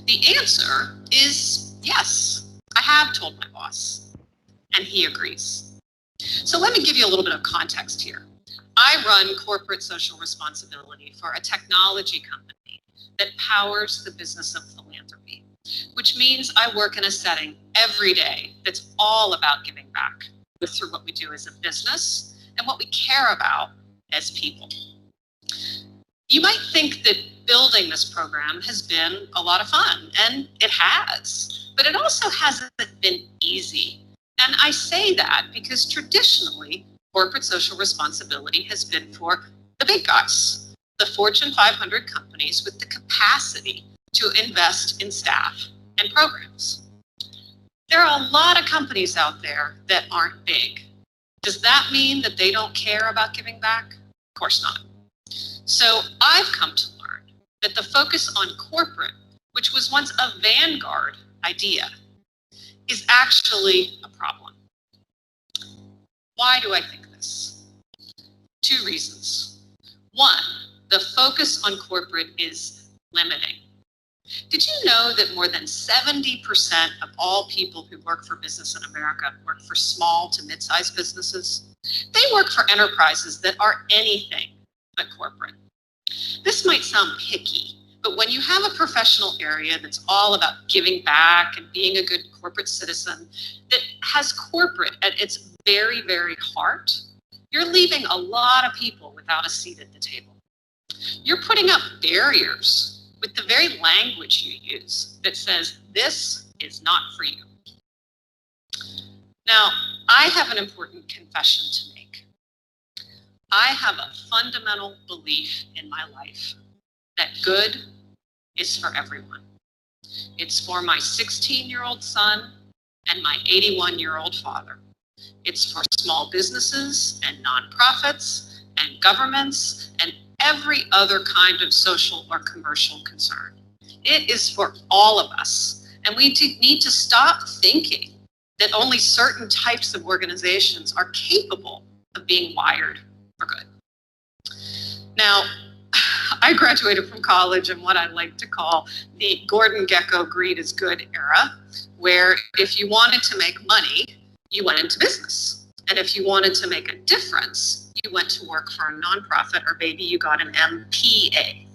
The answer is yes, I have told my boss, and he agrees. So let me give you a little bit of context here. I run corporate social responsibility for a technology company that powers the business of philanthropy, which means I work in a setting every day that's all about giving back through what we do as a business and what we care about as people. You might think that building this program has been a lot of fun, and it has, but it also hasn't been easy. And I say that because traditionally, corporate social responsibility has been for the big guys, the Fortune 500 companies with the capacity to invest in staff and programs. There are a lot of companies out there that aren't big. Does that mean that they don't care about giving back? Of course not. So I've come to learn that the focus on corporate, which was once a vanguard idea, is actually a problem. Why do I think this? Two reasons. One, the focus on corporate is limiting. Did you know that more than 70% of all people who work for business in America work for small to mid-sized businesses? They work for enterprises that are anything but corporate. This might sound picky, but when you have a professional area that's all about giving back and being a good corporate citizen that has corporate at its very, very heart, you're leaving a lot of people without a seat at the table. You're putting up barriers with the very language you use that says, this is not for you. Now, I have an important confession to make. I have a fundamental belief in my life that good is for everyone. It's for my 16-year-old son and my 81-year-old father. It's for small businesses and nonprofits and governments and every other kind of social or commercial concern. It is for all of us. And we need to stop thinking that only certain types of organizations are capable of being wired for good. Now, I graduated from college in what I like to call the Gordon Gekko greed is good era, where if you wanted to make money, you went into business. And if you wanted to make a difference, you went to work for a nonprofit, or maybe you got an MPA.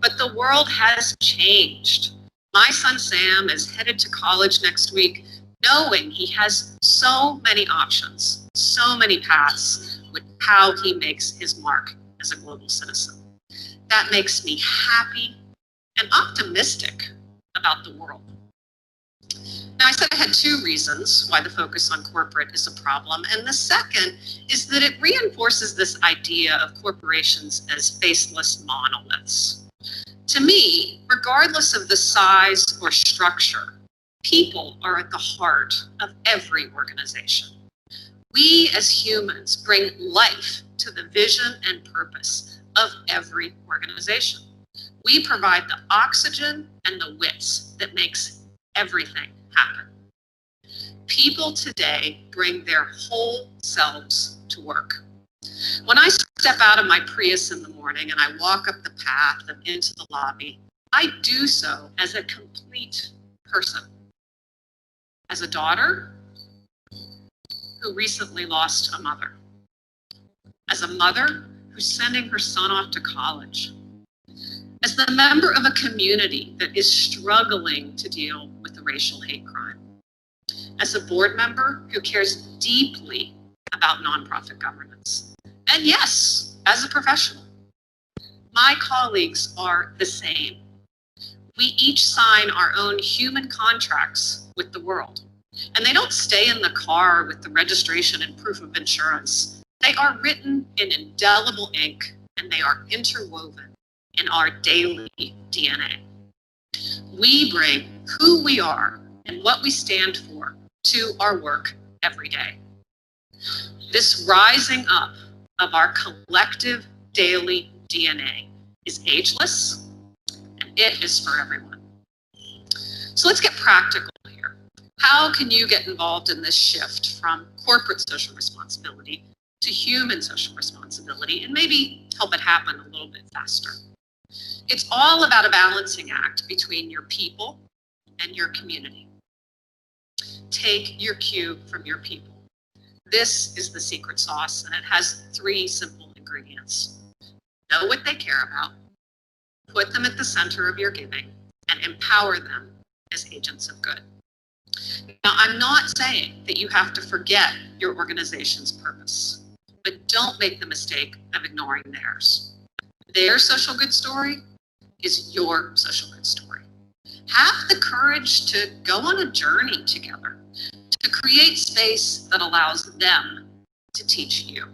But the world has changed. My son Sam is headed to college next week, knowing he has so many options, so many paths with how he makes his mark as a global citizen. That makes me happy and optimistic about the world. Now, I said I had two reasons why the focus on corporate is a problem. And the second is that it reinforces this idea of corporations as faceless monoliths. To me, regardless of the size or structure, people are at the heart of every organization. We as humans bring life to the vision and purpose of every organization. We provide the oxygen and the wits that makes everything happen. People today bring their whole selves to work. When I step out of my Prius in the morning and I walk up the path and into the lobby, I do so as a complete person. As a daughter who recently lost a mother. As a mother who's sending her son off to college. As the member of a community that is struggling to deal with the racial hate crime. As a board member who cares deeply about nonprofit governance. And yes, as a professional. My colleagues are the same. We each sign our own human contracts with the world. And they don't stay in the car with the registration and proof of insurance. They are written in indelible ink, and they are interwoven in our daily DNA. We bring who we are and what we stand for to our work every day. This rising up of our collective daily DNA is ageless and It is for everyone. So let's get practical here. How can you get involved in this shift from corporate social responsibility to human social responsibility and maybe help it happen a little bit faster? It's all about a balancing act between your people and your community. Take your cue from your people. This is the secret sauce, and it has 3 simple ingredients. Know what they care about, put them at the center of your giving, and empower them as agents of good. Now, I'm not saying that you have to forget your organization's purpose, but don't make the mistake of ignoring theirs. Their social good story is your social good story. Have the courage to go on a journey together, to create space that allows them to teach you.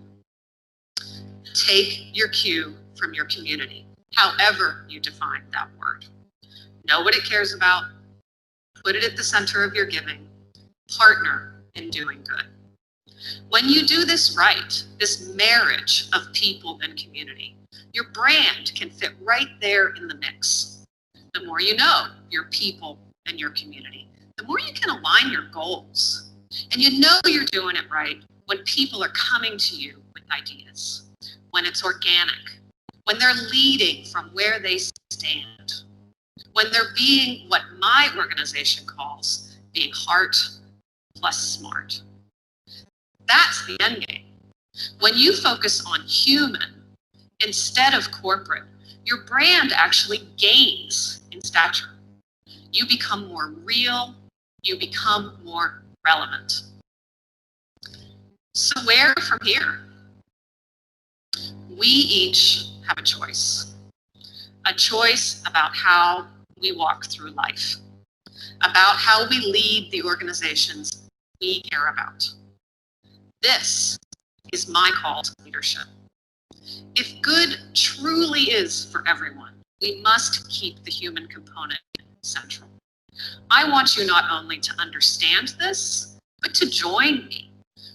Take your cue from your community, however you define that word. Know what it cares about, put it at the center of your giving, partner in doing good. When you do this right, this marriage of people and community, your brand can fit right there in the mix. The more you know your people and your community, the more you can align your goals. And you know you're doing it right when people are coming to you with ideas, when it's organic, when they're leading from where they stand, when they're being what my organization calls being heart plus smart. That's the end game. When you focus on human instead of corporate, your brand actually gains in stature. You become more real, you become more relevant. So where from here? We each have a choice about how we walk through life, about how we lead the organizations we care about. This is my call to leadership. If good truly is for everyone, we must keep the human component central. I want you not only to understand this, but to join me,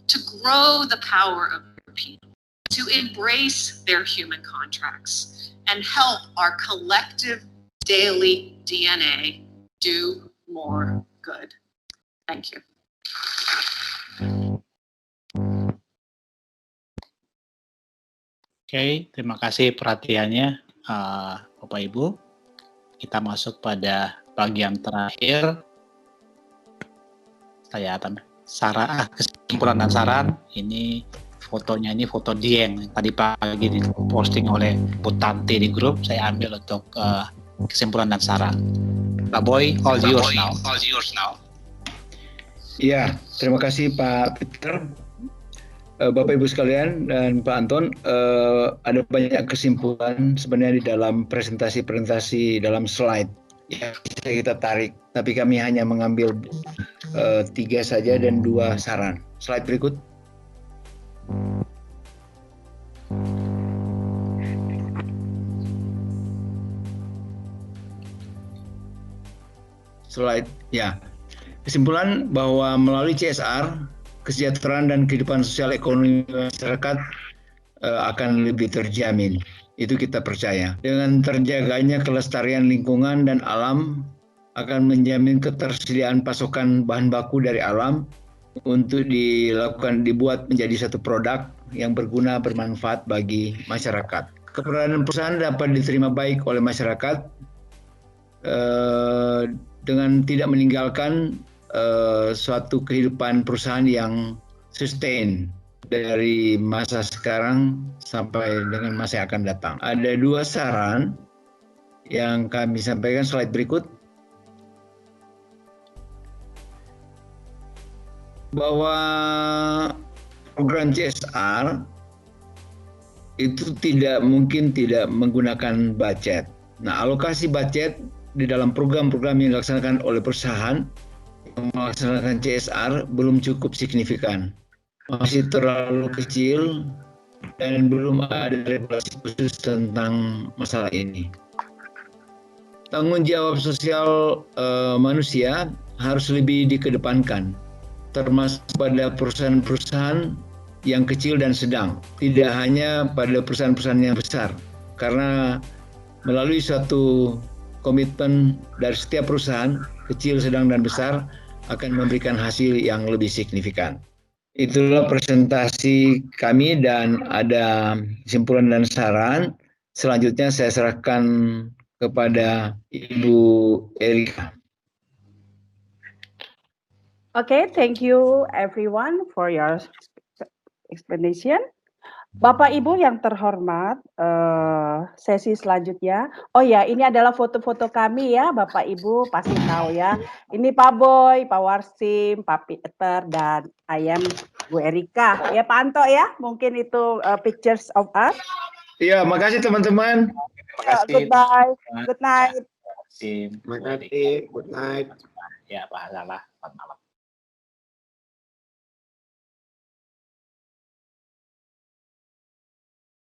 to grow the power of your people, to embrace their human contracts, and help our collective daily DNA do more good. Thank you. Oke, terima kasih perhatiannya Bapak Ibu. Kita masuk pada bagian terakhir. Saya kesimpulan dan saran. Ini fotonya, ini foto Dieng yang tadi pagi diposting oleh Bu Tanti di grup. Saya ambil untuk kesimpulan dan saran. Pak Boy, all yours now. Ya, terima kasih Pak Peter. Bapak Ibu sekalian dan Pak Anton, ada banyak kesimpulan sebenarnya di dalam presentasi dalam slide yang bisa kita tarik, tapi kami hanya mengambil 3 saja dan 2 saran. Slide berikut. Slide, ya. Kesimpulan bahwa melalui CSR, kesejahteraan dan kehidupan sosial ekonomi masyarakat akan lebih terjamin. Itu kita percaya. Dengan terjaganya kelestarian lingkungan dan alam akan menjamin ketersediaan pasokan bahan baku dari alam untuk dibuat menjadi satu produk yang berguna bermanfaat bagi masyarakat. Keberadaan perusahaan dapat diterima baik oleh masyarakat dengan tidak meninggalkan suatu kehidupan perusahaan yang sustain dari masa sekarang sampai dengan masa yang akan datang. Ada 2 saran yang kami sampaikan, slide berikut. Bahwa program CSR itu tidak mungkin tidak menggunakan budget. Nah, alokasi budget di dalam program-program yang dilaksanakan oleh perusahaan melaksanakan CSR belum cukup signifikan, masih terlalu kecil dan belum ada regulasi khusus tentang masalah ini. Tanggung jawab sosial manusia harus lebih dikedepankan, termasuk pada perusahaan-perusahaan yang kecil dan sedang, tidak hanya pada perusahaan-perusahaan yang besar, karena melalui suatu komitmen dari setiap perusahaan, kecil, sedang, dan besar, akan memberikan hasil yang lebih signifikan. Itulah presentasi kami dan ada kesimpulan dan saran. Selanjutnya saya serahkan kepada Ibu Erika. Okay, thank you everyone for your explanation. Bapak Ibu yang terhormat, sesi selanjutnya. Oh ya, ini adalah foto-foto kami ya, Bapak Ibu pasti tahu ya. Ini Pak Boy, Pak Warsim, Pak Peter, dan I am Bu Erika. Ya Pak Anto ya, mungkin itu pictures of us. Iya, makasih teman-teman. Goodbye, good night. Terima kasih. Good night. Ya, Pak Lala. Selamat malam.